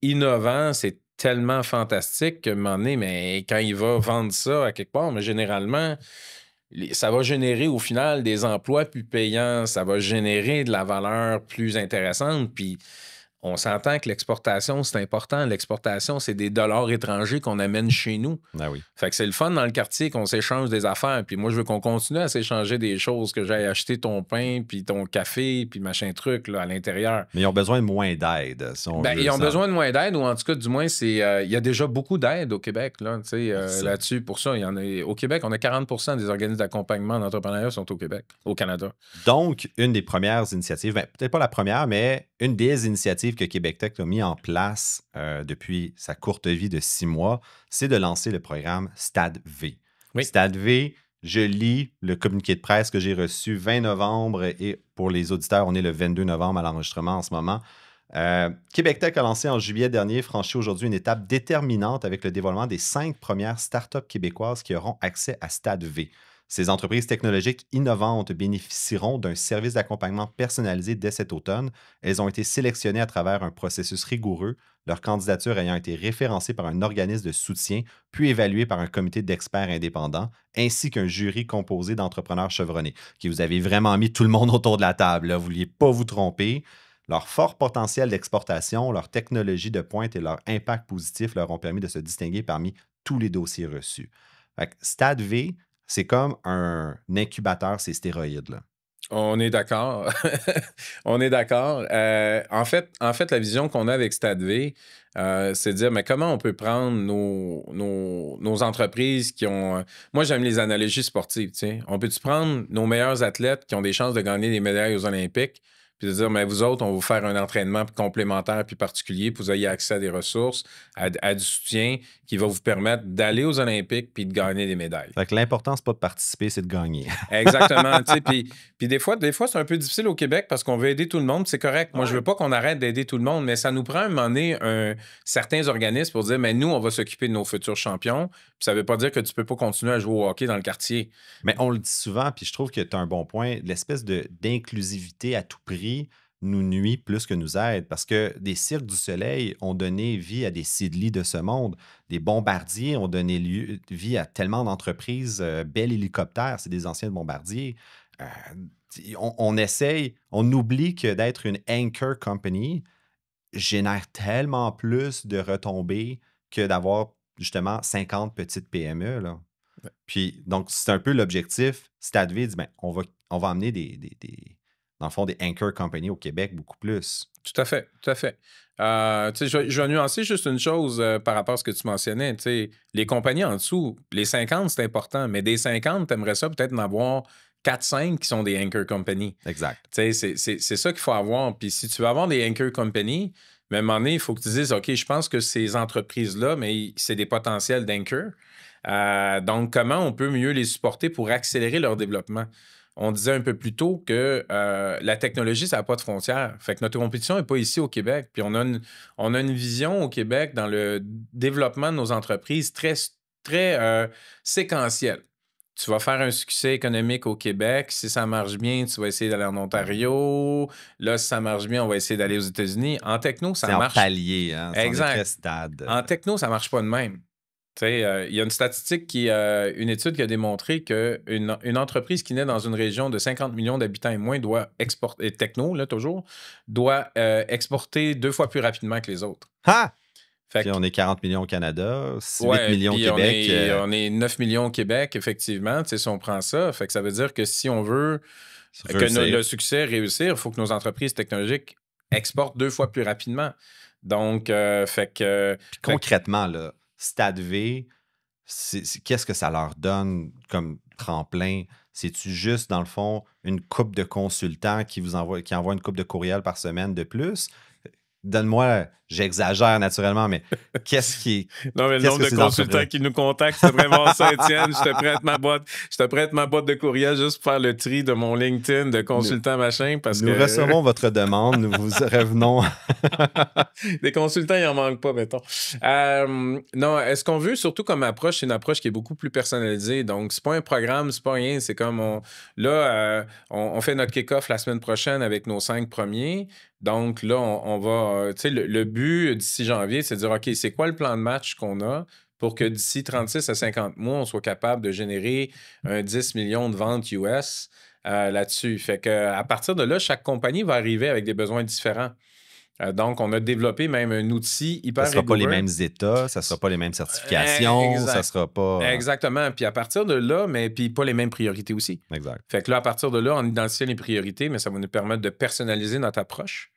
innovant, c'est tellement fantastique qu'à un moment donné, mais quand il va vendre ça à quelque part, mais généralement, ça va générer au final des emplois plus payants, ça va générer de la valeur plus intéressante, puis on s'entend que l'exportation, c'est important. L'exportation, c'est des dollars étrangers qu'on amène chez nous. Ah oui. Fait que c'est le fun dans le quartier qu'on s'échange des affaires. Puis moi, je veux qu'on continue à s'échanger des choses, que j'aille acheter ton pain, puis ton café, puis machin truc là, à l'intérieur. Mais ils ont besoin de moins d'aide. Si ils ont besoin de moins d'aide, ou en tout cas, du moins, il y a déjà beaucoup d'aide au Québec là-dessus. Pour ça, au Québec, on a 40% des organismes d'accompagnement d'entrepreneuriat sont au Québec, au Canada. Donc, une des premières initiatives, peut-être pas la première, mais une des initiatives que Québec Tech a mis en place depuis sa courte vie de 6 mois, c'est de lancer le programme Stade V. Oui. Stade V, je lis le communiqué de presse que j'ai reçu 20 novembre et pour les auditeurs, on est le 22 novembre à l'enregistrement en ce moment. Québec Tech a lancé en juillet dernier, franchi aujourd'hui une étape déterminante avec le dévoilement des 5 premières startups québécoises qui auront accès à Stade V. Ces entreprises technologiques innovantes bénéficieront d'un service d'accompagnement personnalisé dès cet automne. Elles ont été sélectionnées à travers un processus rigoureux, leur candidature ayant été référencée par un organisme de soutien, puis évaluée par un comité d'experts indépendants, ainsi qu'un jury composé d'entrepreneurs chevronnés, qui vous avez vraiment mis tout le monde autour de la table. Là. Vous ne vouliez pas vous tromper. Leur fort potentiel d'exportation, leur technologie de pointe et leur impact positif leur ont permis de se distinguer parmi tous les dossiers reçus. Stade V, c'est comme un incubateur, ces stéroïdes-là. On est d'accord. On est d'accord. En fait, la vision qu'on a avec Stade V, c'est de dire, mais comment on peut prendre nos entreprises qui ont... Moi, j'aime les analogies sportives. On peut-tu prendre nos meilleurs athlètes qui ont des chances de gagner des médailles aux Olympiques, puis de dire, mais vous autres, on va vous faire un entraînement complémentaire puis particulier, puis vous ayez accès à des ressources, à du soutien qui va vous permettre d'aller aux Olympiques puis de gagner des médailles. Fait que l'important, c'est pas de participer, c'est de gagner. Exactement. Puis des fois, c'est un peu difficile au Québec parce qu'on veut aider tout le monde, c'est correct. Moi, je veux pas qu'on arrête d'aider tout le monde, mais ça nous prend à un moment donné certains organismes pour dire, mais nous, on va s'occuper de nos futurs champions. Puis ça veut pas dire que tu peux pas continuer à jouer au hockey dans le quartier. Mais on le dit souvent, puis je trouve que tu as un bon point, l'espèce d'inclusivité à tout prix nous nuit plus que nous aide parce que des Cirques du Soleil ont donné vie à des Sidley de ce monde. Des Bombardiers ont donné vie à tellement d'entreprises. Bell Hélicoptère, c'est des anciens Bombardiers. On essaye, on oublie que d'être une anchor company génère tellement plus de retombées que d'avoir justement 50 petites PME. Là. Ouais. Puis, donc, c'est un peu l'objectif. Stade V dit, on va amener des dans le fond, des anchor companies au Québec beaucoup plus. Tout à fait, tout à fait. Je vais nuancer juste une chose par rapport à ce que tu mentionnais. Les compagnies en dessous, les 50, c'est important, mais des 50, tu aimerais ça peut-être en avoir 4-5 qui sont des anchor companies. Exact. C'est ça qu'il faut avoir. Puis si tu veux avoir des anchor companies, mais à un moment donné, il faut que tu dises, OK, je pense que ces entreprises-là, mais c'est des potentiels d'anchor. Donc, comment on peut mieux les supporter pour accélérer leur développement? On disait un peu plus tôt que la technologie, ça n'a pas de frontières. Fait que notre compétition n'est pas ici au Québec. Puis on a une vision au Québec dans le développement de nos entreprises très, très séquentielle. Tu vas faire un succès économique au Québec. Si ça marche bien, tu vas essayer d'aller en Ontario. Là, si ça marche bien, on va essayer d'aller aux États-Unis. En techno, ça marche. C'est en palier, hein? Exact. Très stade. En techno, ça ne marche pas de même. Il y a une statistique une étude qui a démontré qu'une entreprise qui naît dans une région de 50 millions d'habitants et moins doit exporter, techno, là, toujours, doit exporter 2 fois plus rapidement que les autres. Ah! Fait Puis on est 40 millions au Canada, 8 ouais, millions au Québec. On est 9 millions au Québec, effectivement, si on prend ça. Fait que ça veut dire que si on veut que le succès réussir, il faut que nos entreprises technologiques exportent 2 fois plus rapidement. Donc, Puis concrètement, là, Stade V, qu'est-ce que ça leur donne comme tremplin? C'est-tu juste, dans le fond, une couple de consultants qui envoient une couple de courriels par semaine de plus? Donne-moi, j'exagère naturellement, mais qu'est-ce qui. Non, mais le nombre de consultants qui nous contactent, c'est vraiment ça, Étienne. Je te prête ma boîte de courriel juste pour faire le tri de mon LinkedIn de consultant machin. Nous recevons votre demande, nous vous revenons. Des consultants, il n'en manque pas, mettons. Non, est-ce qu'on veut, surtout comme approche, c'est une approche qui est beaucoup plus personnalisée. Donc, c'est pas un programme, c'est pas rien. C'est comme on fait notre kick-off la semaine prochaine avec nos 5 premiers. Donc là, on va. Tu sais, le but d'ici janvier, c'est de dire OK, c'est quoi le plan de match qu'on a pour que d'ici 36 à 50 mois, on soit capable de générer un 10 millions de ventes US là-dessus. Fait qu'à partir de là, chaque compagnie va arriver avec des besoins différents. Donc, on a développé même un outil hyper rigoureux. Ça ne sera pas les mêmes états, ça ne sera pas les mêmes certifications, ça ne sera pas... Exactement. Puis à partir de là, puis pas les mêmes priorités aussi. Exact. Fait que là, à partir de là, on identifie les priorités, mais ça va nous permettre de personnaliser notre approche.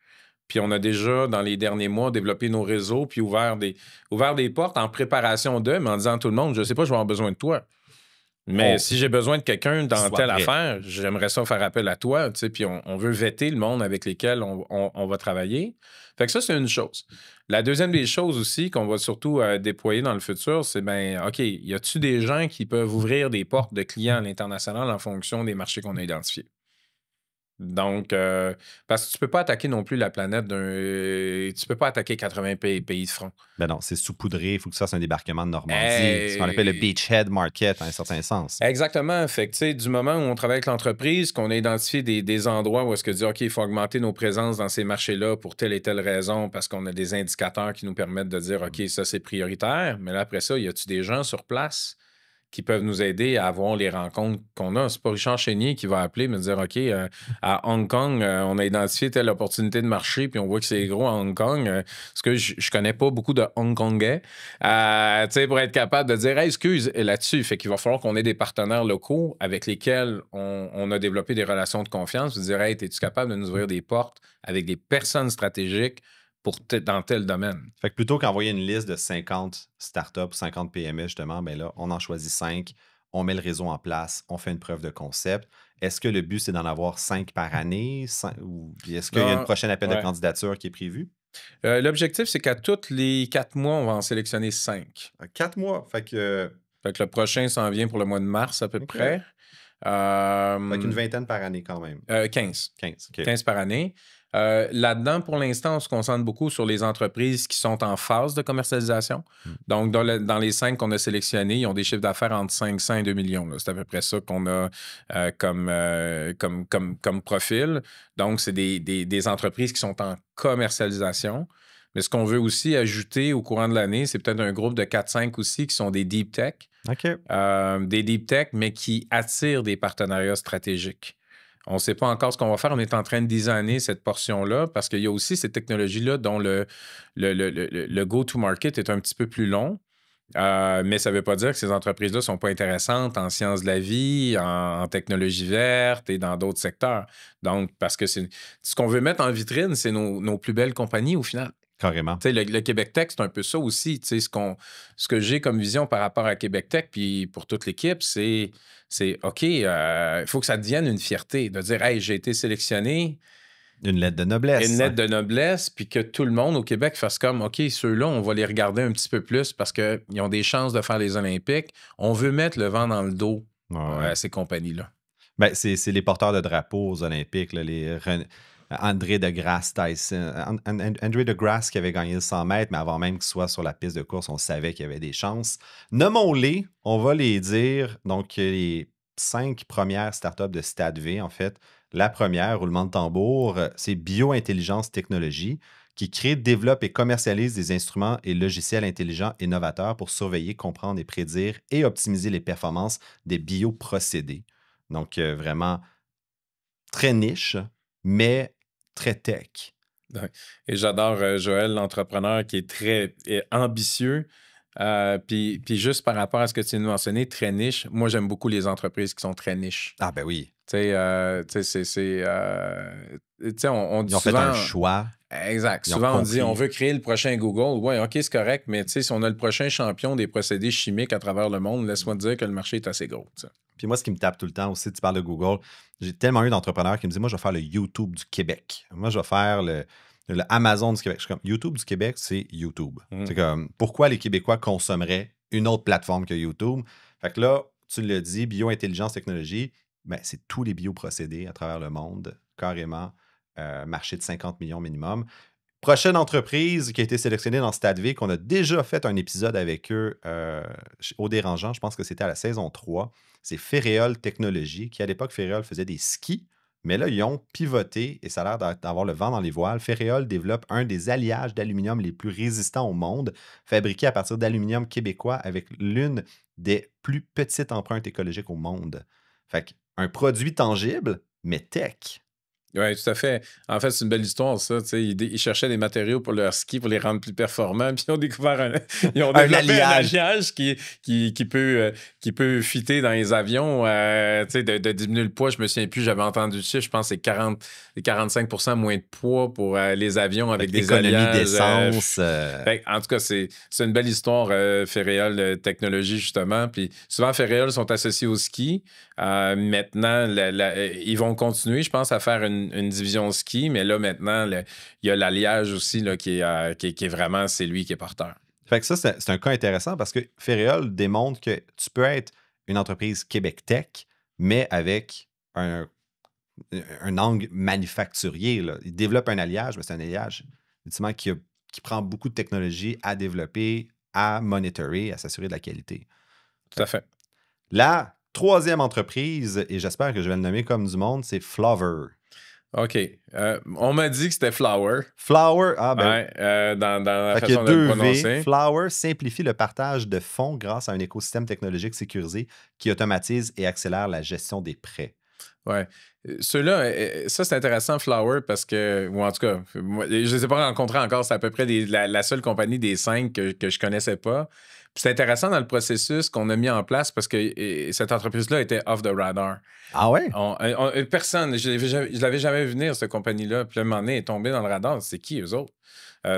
Puis on a déjà, dans les derniers mois, développé nos réseaux, puis ouvert des portes en préparation d'eux, mais en disant à tout le monde, je ne sais pas, je vais avoir besoin de toi. Mais si j'ai besoin de quelqu'un dans telle affaire, j'aimerais ça faire appel à toi, tu sais, puis on veut vêter le monde avec lesquels on va travailler. Fait que ça, c'est une chose. La deuxième des choses aussi qu'on va surtout déployer dans le futur, c'est OK, y a-tu des gens qui peuvent ouvrir des portes de clients à l'international en fonction des marchés qu'on a identifiés? Donc, parce que tu peux pas attaquer non plus la planète tu peux pas attaquer 80 pays de front. Ben non, c'est saupoudré, il faut que ça soit un débarquement de Normandie. C'est ce qu'on appelle le beachhead market, en un certain sens. Exactement. Fait que, tu sais, du moment où on travaille avec l'entreprise, qu'on a identifié des endroits où est-ce que dire, OK, il faut augmenter nos présences dans ces marchés-là pour telle et telle raison, parce qu'on a des indicateurs qui nous permettent de dire, OK, ça, c'est prioritaire. Mais là, après ça, y a-tu des gens sur place qui peuvent nous aider à avoir les rencontres qu'on a? C'est pas Richard Chénier qui va appeler, me dire, OK, à Hong Kong, on a identifié telle opportunité de marché, puis on voit que c'est gros à Hong Kong. Parce que je connais pas beaucoup de Hongkongais, tu sais, pour être capable de dire, hey, excuse, là-dessus. Fait qu'il va falloir qu'on ait des partenaires locaux avec lesquels on a développé des relations de confiance. Vous dire, hey, es-tu capable de nous ouvrir des portes avec des personnes stratégiques dans tel domaine? Fait que plutôt qu'envoyer une liste de 50 startups, 50 PME, justement, ben là, on en choisit 5, on met le réseau en place, on fait une preuve de concept. Est-ce que le but, c'est d'en avoir 5 par année? Ou est-ce qu'il y a une prochaine appel de candidature qui est prévu? L'objectif, c'est qu'à tous les 4 mois, on va en sélectionner 5. 4 mois? Fait que le prochain s'en vient pour le mois de mars à peu près. Fait qu'une vingtaine par année quand même. 15. 15, OK. 15 par année. Là-dedans, pour l'instant, on se concentre beaucoup sur les entreprises qui sont en phase de commercialisation. Donc, dans les 5 qu'on a sélectionnés, ils ont des chiffres d'affaires entre 500 et 2 millions. C'est à peu près ça qu'on a comme profil. Donc, c'est des entreprises qui sont en commercialisation. Mais ce qu'on veut aussi ajouter au courant de l'année, c'est peut-être un groupe de 4-5 aussi qui sont des deep tech. OK. Des deep tech, mais qui attirent des partenariats stratégiques. On ne sait pas encore ce qu'on va faire. On est en train de designer cette portion-là parce qu'il y a aussi ces technologies-là dont le go-to-market est un petit peu plus long. Mais ça ne veut pas dire que ces entreprises-là ne sont pas intéressantes en sciences de la vie, en technologie verte et dans d'autres secteurs. Donc, parce que ce qu'on veut mettre en vitrine, c'est nos plus belles compagnies au final. Carrément. Tu sais, le Québec Tech, c'est un peu ça aussi. Tu sais, ce que j'ai comme vision par rapport à Québec Tech, puis pour toute l'équipe, c'est OK, il faut que ça devienne une fierté de dire, hey, j'ai été sélectionné. Une lettre de noblesse. Une lettre de noblesse, puis que tout le monde au Québec fasse comme, OK, ceux-là, on va les regarder un petit peu plus parce qu'ils ont des chances de faire les Olympiques. On veut mettre le vent dans le dos à ces compagnies-là. Ben, c'est les porteurs de drapeaux aux Olympiques, là, André DeGrasse Tyson. André DeGrasse qui avait gagné le 100 mètres, mais avant même qu'il soit sur la piste de course, on savait qu'il y avait des chances. Nommons-les, on va les dire. Donc, les 5 premières startups de Stade V, en fait. La première, roulement de tambour, c'est Biointelligence Technologie, qui crée, développe et commercialise des instruments et logiciels intelligents et novateurs pour surveiller, comprendre et prédire et optimiser les performances des bioprocédés. Donc, vraiment très niche, mais très tech. Et j'adore Joël, l'entrepreneur qui est très ambitieux. Puis juste par rapport à ce que tu viens de mentionner, très niche, moi, j'aime beaucoup les entreprises qui sont très niches. Ah ben oui. Tu sais, on dit Ils ont souvent, fait un choix. Exact. Ils ont Souvent, on dit compris. on veut créer le prochain Google. Oui, OK, c'est correct, mais si on a le prochain champion des procédés chimiques à travers le monde, laisse-moi te dire que le marché est assez gros. T'sais. Puis moi, ce qui me tape tout le temps aussi, tu parles de Google, j'ai tellement eu d'entrepreneurs qui me disent, moi, je vais faire le YouTube du Québec. Moi, je vais faire le Amazon du Québec. Je suis comme, YouTube du Québec, c'est YouTube. C'est comme, pourquoi les Québécois consommeraient une autre plateforme que YouTube? Fait que là, tu l'as dit, biointelligence technologie, ben, c'est tous les bioprocédés à travers le monde, carrément, marché de 50 millions minimum. Prochaine entreprise qui a été sélectionnée dans Stade V, qu'on a déjà fait un épisode avec eux au Dérangeant, je pense que c'était à la saison 3, c'est Ferréol Technologies, qui à l'époque, Ferréol faisait des skis, mais là, ils ont pivoté et ça a l'air d'avoir le vent dans les voiles. Ferréol développe un des alliages d'aluminium les plus résistants au monde, fabriqué à partir d'aluminium québécois avec l'une des plus petites empreintes écologiques au monde. Fait qu'un produit tangible, mais tech. Oui, tout à fait. En fait, c'est une belle histoire, ça. Ils cherchaient des matériaux pour leur ski pour les rendre plus performants, puis ils ont découvert ils ont développé un alliage qui peut fitter dans les avions, de diminuer le poids. Je me souviens plus, j'avais entendu le chiffre, je pense que c'est 45% moins de poids pour les avions avec des alliages. D'essence. En tout cas, c'est une belle histoire, Ferréol Technologie, justement. Puis souvent, Ferréol sont associés au ski. Maintenant, ils vont continuer, je pense, à faire une division ski, mais là, maintenant, il y a l'alliage aussi là, qui est vraiment, c'est lui qui est porteur. Fait que ça, c'est un cas intéressant parce que Ferréol démontre que tu peux être une entreprise Québec Tech, mais avec un angle manufacturier. Là. Il développe un alliage, mais c'est un alliage effectivement qui prend beaucoup de technologie à développer, à monitorer, à s'assurer de la qualité. Tout à fait. La troisième entreprise, et j'espère que je vais le nommer comme du monde, c'est Flower. OK. On m'a dit que c'était Flower. Flower, ah ben. Ouais, dans la façon de le prononcer. Flower simplifie le partage de fonds grâce à un écosystème technologique sécurisé qui automatise et accélère la gestion des prêts. Ouais. Ceux-là, ça, c'est intéressant, Flower, parce que, ou en tout cas, moi, je ne les ai pas rencontrés encore. C'est à peu près la seule compagnie des 5 que je ne connaissais pas. Puis c'est intéressant dans le processus qu'on a mis en place parce que cette entreprise-là était off the radar. Ah ouais? Personne, je ne l'avais jamais vu venir, cette compagnie-là. Puis là, un moment donné, est tombé dans le radar. C'est qui, eux autres?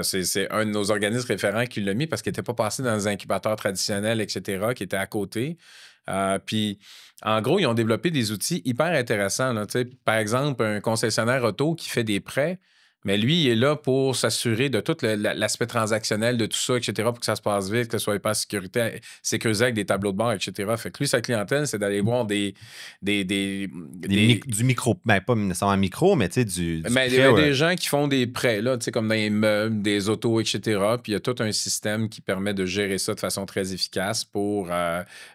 C'est un de nos organismes référents qui l'a mis parce qu'il n'était pas passé dans les incubateurs traditionnels, etc., qui était à côté. Puis, en gros, ils ont développé des outils hyper intéressants. Là, par exemple, un concessionnaire auto qui fait des prêts, mais lui, il est là pour s'assurer de tout l'aspect transactionnel de tout ça, etc., pour que ça se passe vite, que ce soit pas sécurisé avec des tableaux de bord, etc. Fait que lui, sa clientèle, c'est d'aller voir du micro, ben pas nécessairement micro, mais tu sais, du mais il y a des gens qui font des prêts, là, comme dans les meubles, des autos, etc. Puis il y a tout un système qui permet de gérer ça de façon très efficace pour qu'il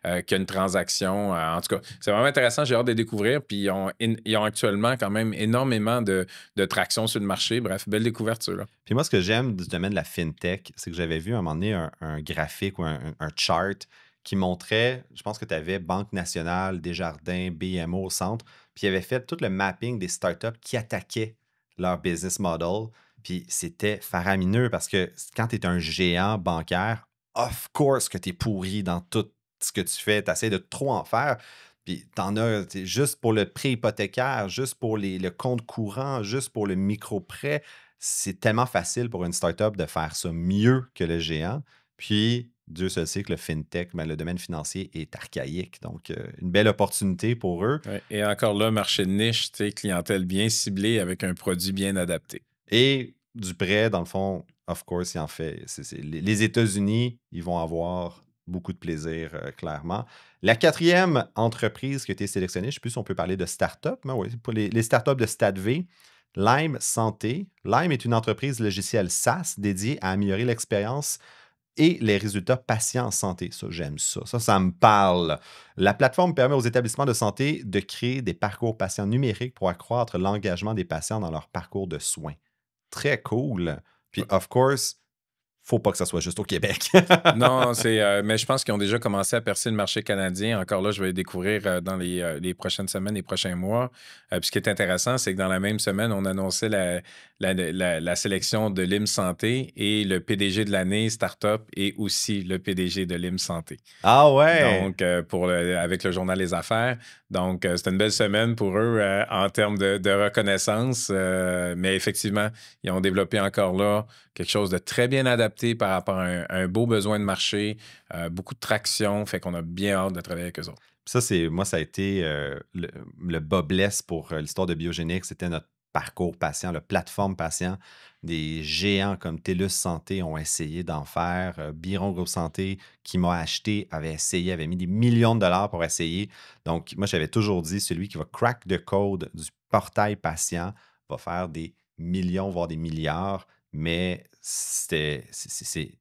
y ait une transaction. En tout cas, c'est vraiment intéressant. J'ai hâte de découvrir. Puis ils ont actuellement quand même énormément de traction sur le marché. Bref, belle découverte, là. Puis moi, ce que j'aime du domaine de la FinTech, c'est que j'avais vu à un moment donné un graphique ou un chart qui montrait, je pense que tu avais Banque Nationale, Desjardins, BMO au centre, puis il avait fait tout le mapping des startups qui attaquaient leur business model. Puis c'était faramineux parce que quand tu es un géant bancaire, of course que tu es pourri dans tout ce que tu fais. Tu essaies de trop en faire. Puis t'en as juste pour le prêt hypothécaire, juste pour le compte courant, juste pour le micro-prêt. C'est tellement facile pour une startup de faire ça mieux que le géant. Puis, Dieu seul sait que le fintech, le domaine financier est archaïque. Donc, une belle opportunité pour eux. Ouais. Et encore là, marché de niche, clientèle bien ciblée avec un produit bien adapté. Et du prêt, dans le fond, of course, il en fait. Les États-Unis, ils vont avoir beaucoup de plaisir, clairement. La quatrième entreprise qui a été sélectionnée, je ne sais plus si on peut parler de start-up, mais oui, pour les start-up de Stade V, Lime Santé. Lime est une entreprise logicielle SaaS dédiée à améliorer l'expérience et les résultats patients en santé. Ça, j'aime ça. Ça me parle. La plateforme permet aux établissements de santé de créer des parcours patients numériques pour accroître l'engagement des patients dans leur parcours de soins. Très cool. Puis, of course, faut pas que ça soit juste au Québec. Non, mais je pense qu'ils ont déjà commencé à percer le marché canadien. Encore là, je vais le découvrir dans les prochaines semaines, les prochains mois. Puis ce qui est intéressant, c'est que dans la même semaine, on annonçait la sélection de LIM Santé et le PDG de l'année Startup et aussi le PDG de LIM Santé. Ah ouais! Donc, avec le journal Les Affaires. Donc, c'était une belle semaine pour eux en termes de reconnaissance. Mais effectivement, ils ont développé encore là quelque chose de très bien adapté par rapport à un beau besoin de marché, beaucoup de traction. Fait qu'on a bien hâte de travailler avec eux autres. Ça, ça a été le bas blesse pour l'histoire de Biogénique. C'était notre parcours patient, la plateforme patient. Des géants comme TELUS Santé ont essayé d'en faire. Biron Groupe Santé, qui m'a acheté, avait essayé, avait mis des millions de dollars pour essayer. Donc, moi, j'avais toujours dit, celui qui va crack the code du portail patient va faire des millions, voire des milliards. Mais c'est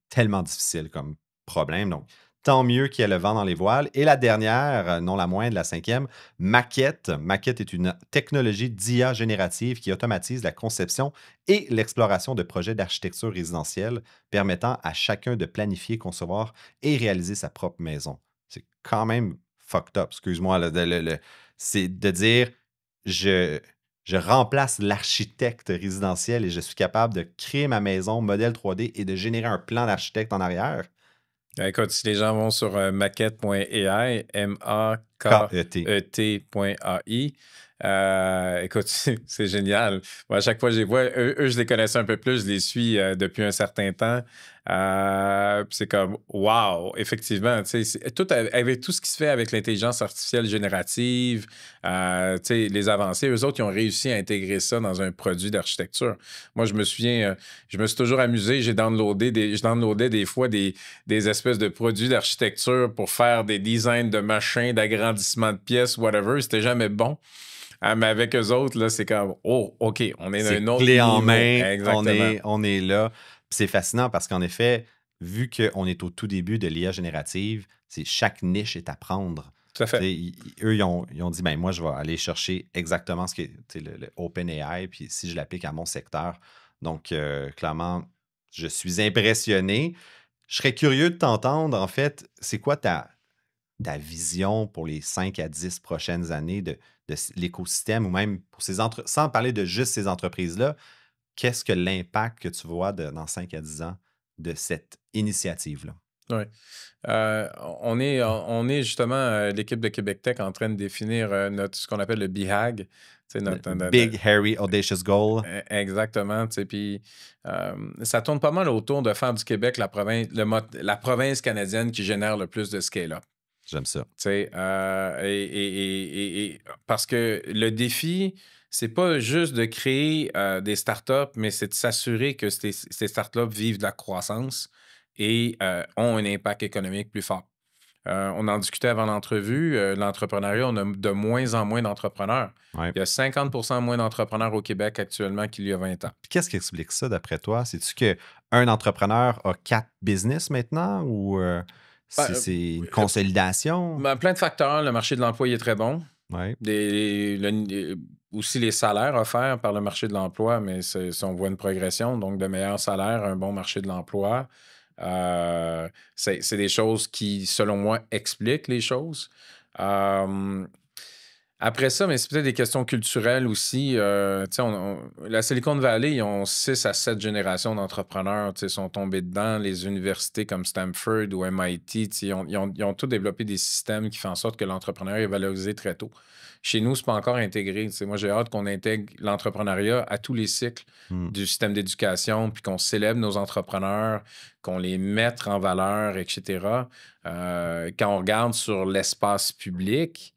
tellement difficile comme problème. Donc, tant mieux qu'il y ait le vent dans les voiles. Et la dernière, non la moindre, la cinquième, Maquette. Maquette est une technologie d'IA générative qui automatise la conception et l'exploration de projets d'architecture résidentielle, permettant à chacun de planifier, concevoir et réaliser sa propre maison. C'est quand même fucked up, excuse-moi. C'est de dire, je remplace l'architecte résidentiel et je suis capable de créer ma maison, modèle 3D et de générer un plan d'architecte en arrière. Écoute, si les gens vont sur maquette.ai, maquet.ai, écoute, c'est génial. Moi, à chaque fois que je les vois, eux, je les connaissais un peu plus, je les suis depuis un certain temps. C'est comme, wow, effectivement, avec tout ce qui se fait avec l'intelligence artificielle générative, les avancées, eux autres, ils ont réussi à intégrer ça dans un produit d'architecture. Moi, je me souviens, je me suis toujours amusé, je downloadais des fois des espèces de produits d'architecture pour faire des designs de machins, d'agrandissement de pièces, whatever. C'était jamais bon. Mais avec eux autres, là, c'est comme, oh, OK, on est dans un autre clé niveau. en main, Exactement. on est là. Puis c'est fascinant parce qu'en effet, vu qu'on est au tout début de l'IA générative, chaque niche est à prendre. Tout à fait. Eux, ils ont dit, ben moi, je vais aller chercher exactement ce qui est le OpenAI, puis si je l'applique à mon secteur. Donc, clairement, je suis impressionné. Je serais curieux de t'entendre, en fait, c'est quoi ta vision pour les 5 à 10 prochaines années de l'écosystème ou même pour sans parler de juste ces entreprises-là, qu'est-ce que l'impact que tu vois dans 5 à 10 ans de cette initiative-là? Oui. On est justement, l'équipe de Québec Tech, en train de définir ce qu'on appelle le BHAG. Big, Hairy, Audacious Goal. Exactement. Puis ça tourne pas mal autour de faire du Québec la province canadienne qui génère le plus de scale-up. J'aime ça. Parce que le défi, c'est pas juste de créer des startups, mais c'est de s'assurer que ces startups vivent de la croissance et ont un impact économique plus fort. On en discutait avant l'entrevue. L'entrepreneuriat, on a de moins en moins d'entrepreneurs. Ouais. Il y a 50% moins d'entrepreneurs au Québec actuellement qu'il y a 20 ans. Puis qu'est-ce qui explique ça d'après toi? C'est-tu qu'un entrepreneur a 4 business maintenant ou c'est une consolidation? Plein de facteurs. Le marché de l'emploi il est très bon. Ouais. Aussi les salaires offerts par le marché de l'emploi, mais on voit une progression, donc de meilleurs salaires, un bon marché de l'emploi. C'est des choses qui, selon moi, expliquent les choses. Après ça, mais c'est peut-être des questions culturelles aussi. La Silicon Valley, ils ont 6 à 7 générations d'entrepreneurs, sont tombés dedans. Les universités comme Stanford ou MIT, ils ont tous développé des systèmes qui font en sorte que l'entrepreneuriat est valorisé très tôt. Chez nous, c'est pas encore intégré. Moi, j'ai hâte qu'on intègre l'entrepreneuriat à tous les cycles du système d'éducation, puis qu'on célèbre nos entrepreneurs, qu'on les mette en valeur, etc. Quand on regarde sur l'espace public,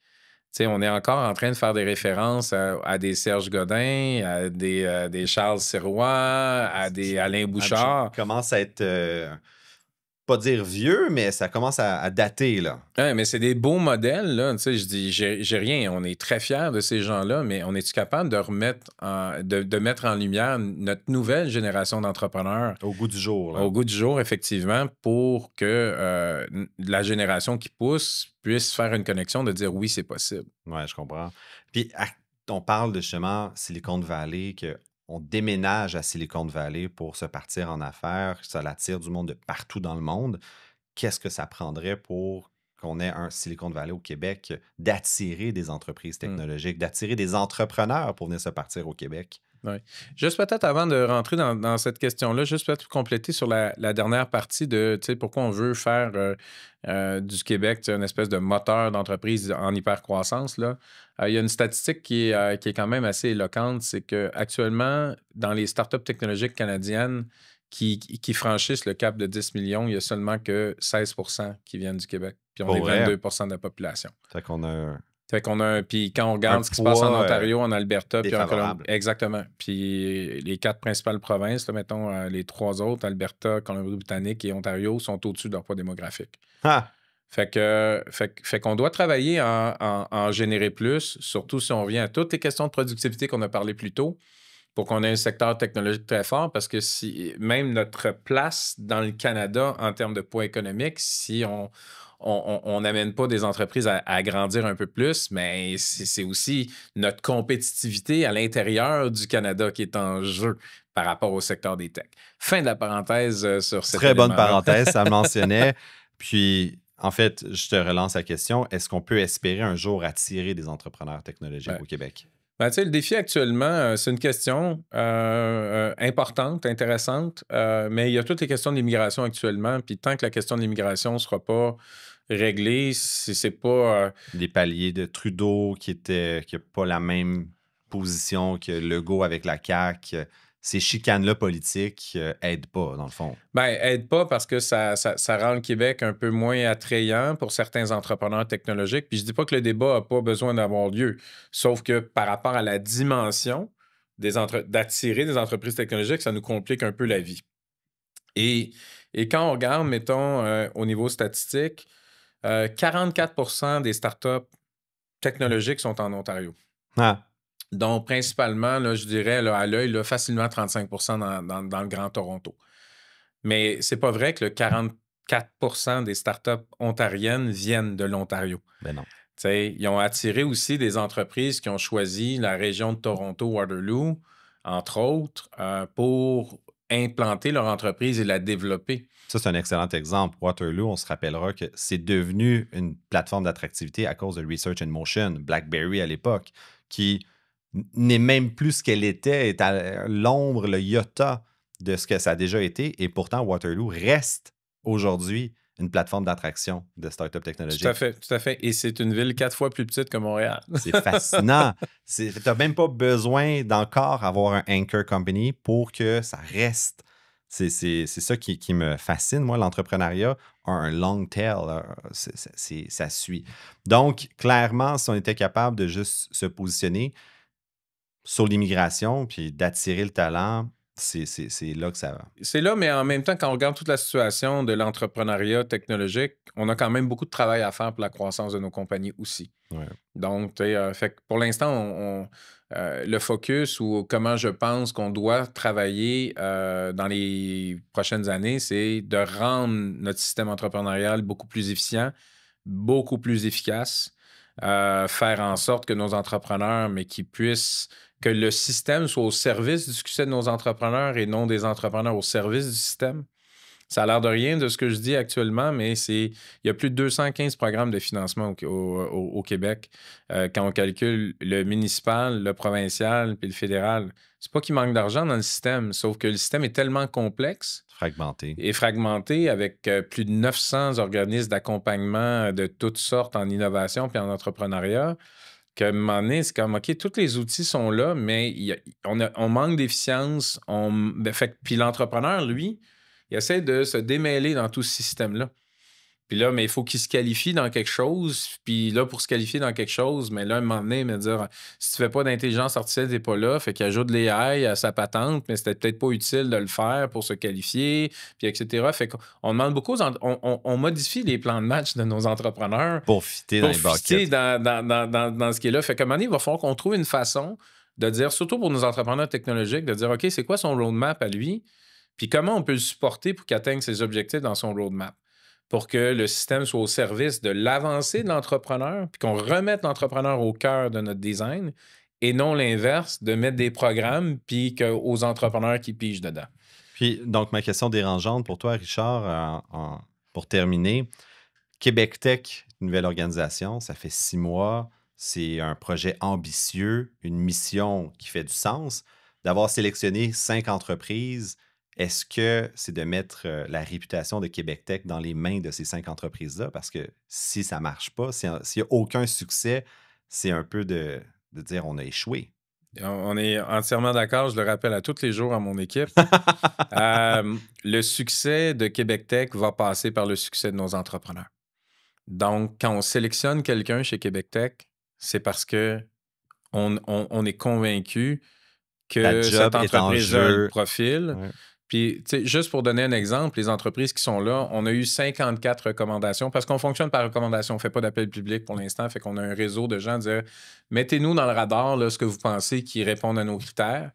on est encore en train de faire des références à des Serge Godin, à des Charles Sirois, à des Alain Bouchard. Ça commence à être, pas dire vieux, mais ça commence à dater, là. Ouais, mais c'est des beaux modèles, là. Je dis, j'ai rien. On est très fiers de ces gens-là, mais on est-tu capable de mettre en lumière notre nouvelle génération d'entrepreneurs? Au goût du jour, là. Au goût du jour, effectivement, pour que la génération qui pousse puisse faire une connexion de dire oui, c'est possible. Oui, je comprends. Puis, on parle de justement Silicon Valley, qu'on déménage à Silicon Valley pour se partir en affaires, ça attire du monde de partout dans le monde. Qu'est-ce que ça prendrait pour qu'on ait un Silicon Valley au Québec, d'attirer des entreprises technologiques, d'attirer des entrepreneurs pour venir se partir au Québec? Oui. Juste peut-être avant de rentrer dans cette question-là, juste peut-être compléter sur la dernière partie de pourquoi on veut faire du Québec une espèce de moteur d'entreprise en hypercroissance. Il y a une statistique qui est quand même assez éloquente, c'est qu'actuellement, dans les startups technologiques canadiennes qui franchissent le cap de 10 millions, il y a seulement que 16 qui viennent du Québec. Puis on est 22 de la population. Fait qu'on a puis quand on regarde ce qui se passe en Ontario, en Alberta, puis en Colombie. Exactement. Puis les 4 principales provinces, là, mettons les 3 autres, Alberta, Colombie-Britannique et Ontario, sont au-dessus de leur poids démographique. Ah! Fait qu'on doit travailler en générer plus, surtout si on revient à toutes les questions de productivité qu'on a parlé plus tôt, pour qu'on ait un secteur technologique très fort, parce que même notre place dans le Canada en termes de poids économique, si on n'amène pas des entreprises à grandir un peu plus, mais c'est aussi notre compétitivité à l'intérieur du Canada qui est en jeu par rapport au secteur des techs. Fin de la parenthèse sur cette Très bonne parenthèse, ça me mentionnait. Puis, en fait, je te relance la question. Est-ce qu'on peut espérer un jour attirer des entrepreneurs technologiques au Québec? Le défi actuellement, c'est une question importante, intéressante, mais il y a toutes les questions de l'immigration actuellement. Puis tant que la question de l'immigration ne sera pas réglée, c'est pas... Les paliers de Trudeau qui n'a pas la même position que Legault avec la CAQ. Ces chicanes-là politiques aident pas, dans le fond. Aident pas parce que ça rend le Québec un peu moins attrayant pour certains entrepreneurs technologiques. Puis je dis pas que le débat n'a pas besoin d'avoir lieu, sauf que par rapport à la dimension d'attirer des entreprises technologiques, ça nous complique un peu la vie. Et quand on regarde, mettons, au niveau statistique, 44 des startups technologiques sont en Ontario. Ah! Donc, principalement, là, je dirais là, à l'œil, là, facilement 35 dans le Grand Toronto. Mais c'est pas vrai que le 44 des startups ontariennes viennent de l'Ontario. Ben non. Ils ont attiré aussi des entreprises qui ont choisi la région de Toronto-Waterloo, entre autres, pour implanter leur entreprise et la développer. Ça, c'est un excellent exemple. Waterloo, on se rappellera que c'est devenu une plateforme d'attractivité à cause de Research in Motion, BlackBerry à l'époque, qui n'est même plus ce qu'elle était, est à l'ombre, le iota de ce que ça a déjà été. Et pourtant, Waterloo reste aujourd'hui une plateforme d'attraction de start-up technologiques. Tout à fait. Et c'est une ville 4 fois plus petite que Montréal. C'est fascinant. Tu n'as même pas besoin d'encore avoir un anchor company pour que ça reste. C'est ça qui me fascine. Moi, l'entrepreneuriat a un long tail. Ça suit. Donc, clairement, si on était capable de juste se positionner sur l'immigration puis d'attirer le talent, c'est là que ça va. C'est là, mais en même temps, quand on regarde toute la situation de l'entrepreneuriat technologique, on a quand même beaucoup de travail à faire pour la croissance de nos compagnies aussi. Ouais. Donc, fait que pour l'instant, le focus ou comment je pense qu'on doit travailler dans les prochaines années, c'est de rendre notre système entrepreneurial beaucoup plus efficient, beaucoup plus efficace, faire en sorte que nos entrepreneurs, mais que le système soit au service du succès de nos entrepreneurs et non des entrepreneurs au service du système. Ça a l'air de rien de ce que je dis actuellement, mais il y a plus de 215 programmes de financement au Québec. Quand on calcule le municipal, le provincial puis le fédéral, c'est pas qu'il manque d'argent dans le système, sauf que le système est tellement complexe Fragmenté. et fragmenté avec plus de 900 organismes d'accompagnement de toutes sortes en innovation puis en entrepreneuriat, qu'à un moment donné, c'est comme, OK, tous les outils sont là, mais on manque d'efficience. Puis l'entrepreneur, lui, il essaie de se démêler dans tout ce système-là. Puis là, mais il faut qu'il se qualifie dans quelque chose. Puis là, pour se qualifier dans quelque chose, mais là, à un moment donné, il me dire, si tu fais pas d'intelligence artificielle, t'es pas là. Fait qu'il ajoute de l'AI à sa patente, mais c'était peut-être pas utile de le faire pour se qualifier, puis etc. Fait qu'on demande beaucoup, on modifie les plans de match de nos entrepreneurs Pour fitter dans les buckets. dans ce qui est là. Fait qu'à un moment donné, il va falloir qu'on trouve une façon de dire, surtout pour nos entrepreneurs technologiques, de dire, OK, c'est quoi son roadmap à lui? Puis comment on peut le supporter pour qu'il atteigne ses objectifs dans son roadmap? Pour que le système soit au service de l'avancée de l'entrepreneur, puis qu'on remette l'entrepreneur au cœur de notre design, et non l'inverse, de mettre des programmes, puis aux entrepreneurs qui pigent dedans. Puis, donc, ma question dérangeante pour toi, Richard, pour terminer, Québec Tech, une nouvelle organisation, ça fait 6 mois, c'est un projet ambitieux, une mission qui fait du sens. D'avoir sélectionné 5 entreprises, est-ce que c'est de mettre la réputation de Québec Tech dans les mains de ces 5 entreprises-là? Parce que si ça ne marche pas, s'il n'y a aucun succès, c'est un peu de dire on a échoué. On est entièrement d'accord, je le rappelle à tous les jours à mon équipe. Le succès de Québec Tech va passer par le succès de nos entrepreneurs. Donc, quand on sélectionne quelqu'un chez Québec Tech, c'est parce que on est convaincu que cette entreprise a le profil. Ouais. Puis, juste pour donner un exemple, les entreprises qui sont là, on a eu 54 recommandations parce qu'on fonctionne par recommandation. On ne fait pas d'appel public pour l'instant. Fait qu'on a un réseau de gens à dire mettez-nous dans le radar là, ce que vous pensez qui répondent à nos critères.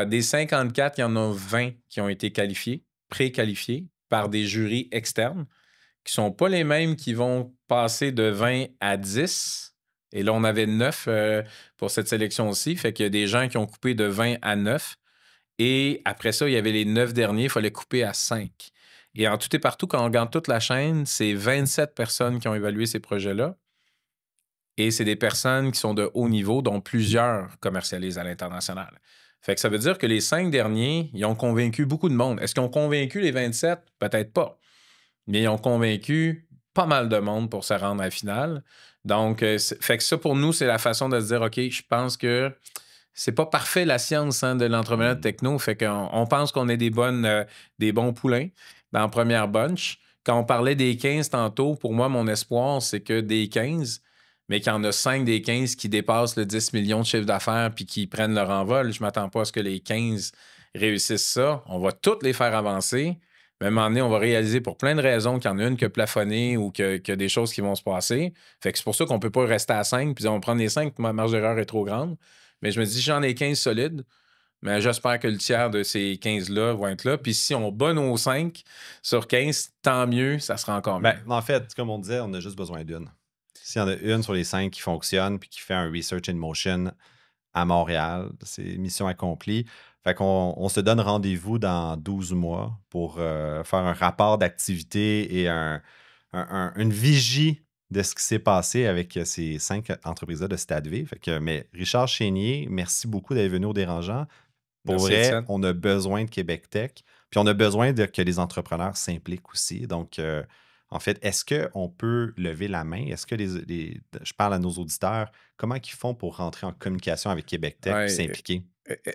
Des 54, il y en a 20 qui ont été qualifiés, pré-qualifiés par des jurys externes qui ne sont pas les mêmes qui vont passer de 20 à 10. Et là, on avait 9 pour cette sélection aussi. Fait qu'il y a des gens qui ont coupé de 20 à 9. Et après ça, il y avait les 9 derniers, il fallait couper à 5. Et en tout et partout, quand on regarde toute la chaîne, c'est 27 personnes qui ont évalué ces projets-là. Et c'est des personnes qui sont de haut niveau, dont plusieurs commercialisent à l'international. Fait que ça veut dire que les 5 derniers, ils ont convaincu beaucoup de monde. Est-ce qu'ils ont convaincu les 27? Peut-être pas. Mais ils ont convaincu pas mal de monde pour se rendre à la finale. Donc, fait que ça, pour nous, c'est la façon de se dire, OK, je pense que c'est pas parfait la science de l'entrepreneuriat techno. Fait qu'on pense qu'on est des bons poulains dans la première bunch. Quand on parlait des 15 tantôt, pour moi, mon espoir, c'est que des 15, mais qu'il y en a 5 des 15 qui dépassent le 10 millions de chiffre d'affaires puis qui prennent leur envol. Je m'attends pas à ce que les 15 réussissent ça. On va toutes les faire avancer. Mais à un moment donné, on va réaliser pour plein de raisons qu'il y en a une qui a plafonné ou qu'il y a des choses qui vont se passer. Fait que c'est pour ça qu'on ne peut pas rester à 5 puis on va prendre les 5, ma marge d'erreur est trop grande. Mais je me dis, j'en ai 15 solides, mais j'espère que le tiers de ces 15-là vont être là. Puis si on bat nos 5 sur 15, tant mieux, ça sera encore mieux. En fait, comme on disait, on a juste besoin d'une. S'il y en a une sur les 5 qui fonctionne puis qui fait un Research in Motion à Montréal, c'est mission accomplie. Fait qu'on se donne rendez-vous dans 12 mois pour faire un rapport d'activité et une vigie de ce qui s'est passé avec ces 5 entreprises-là de Stade V. Mais Richard Chénier, merci beaucoup d'être venu au Dérangeant. Pour vrai, on a besoin de Québec Tech. Puis on a besoin que les entrepreneurs s'impliquent aussi. Donc, en fait, est-ce qu'on peut lever la main? Est-ce que je parle à nos auditeurs, comment ils font pour rentrer en communication avec Québec Tech et s'impliquer?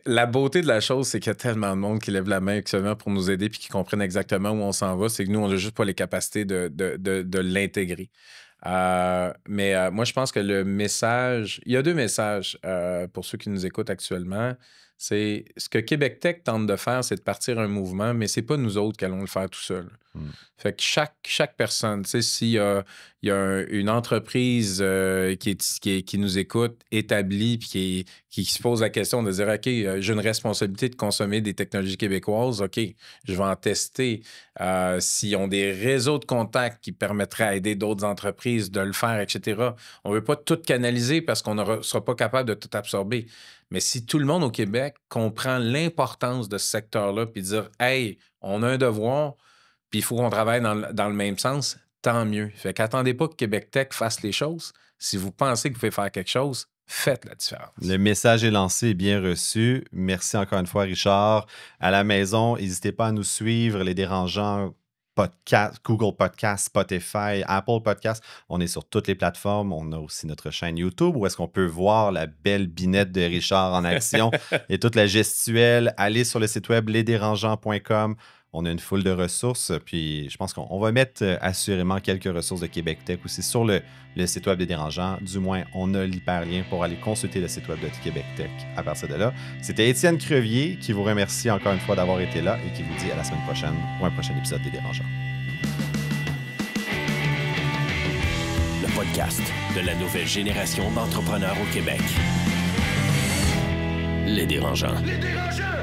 La beauté de la chose, c'est qu'il y a tellement de monde qui lève la main actuellement pour nous aider et qui comprennent exactement où on s'en va. C'est que nous, on n'a juste pas les capacités de l'intégrer. Moi, je pense que le message... Il y a 2 messages pour ceux qui nous écoutent actuellement. C'est ce que Québec Tech tente de faire, c'est de partir un mouvement, mais c'est pas nous autres qui allons le faire tout seul. Fait que chaque personne, tu sais, s'il y a une entreprise qui nous écoute, établie, puis qui se pose la question de dire, OK, j'ai une responsabilité de consommer des technologies québécoises, OK, je vais en tester. S'ils ont des réseaux de contacts qui permettraient à aider d'autres entreprises de le faire, etc. On ne veut pas tout canaliser parce qu'on ne sera pas capable de tout absorber. Mais si tout le monde au Québec comprend l'importance de ce secteur-là, puis dire, hey, on a un devoir, puis il faut qu'on travaille dans le même sens, tant mieux. Fait qu'attendez pas que Québec Tech fasse les choses. Si vous pensez que vous pouvez faire quelque chose, faites la différence. Le message est lancé et bien reçu. Merci encore une fois, Richard. À la maison, n'hésitez pas à nous suivre, Les Dérangeants, podcast, Google Podcast, Spotify, Apple Podcast. On est sur toutes les plateformes. On a aussi notre chaîne YouTube où est-ce qu'on peut voir la belle binette de Richard en action et toute la gestuelle. Allez sur le site web lesdérangeants.com. On a une foule de ressources. Puis je pense qu'on va mettre assurément quelques ressources de Québec Tech aussi sur le site web des Dérangeants. Du moins, on a l'hyperlien pour aller consulter le site web de Québec Tech à partir de là. C'était Étienne Crevier qui vous remercie encore une fois d'avoir été là et qui vous dit à la semaine prochaine pour un prochain épisode des Dérangeants. Le podcast de la nouvelle génération d'entrepreneurs au Québec. Les Dérangeants. Les Dérangeants!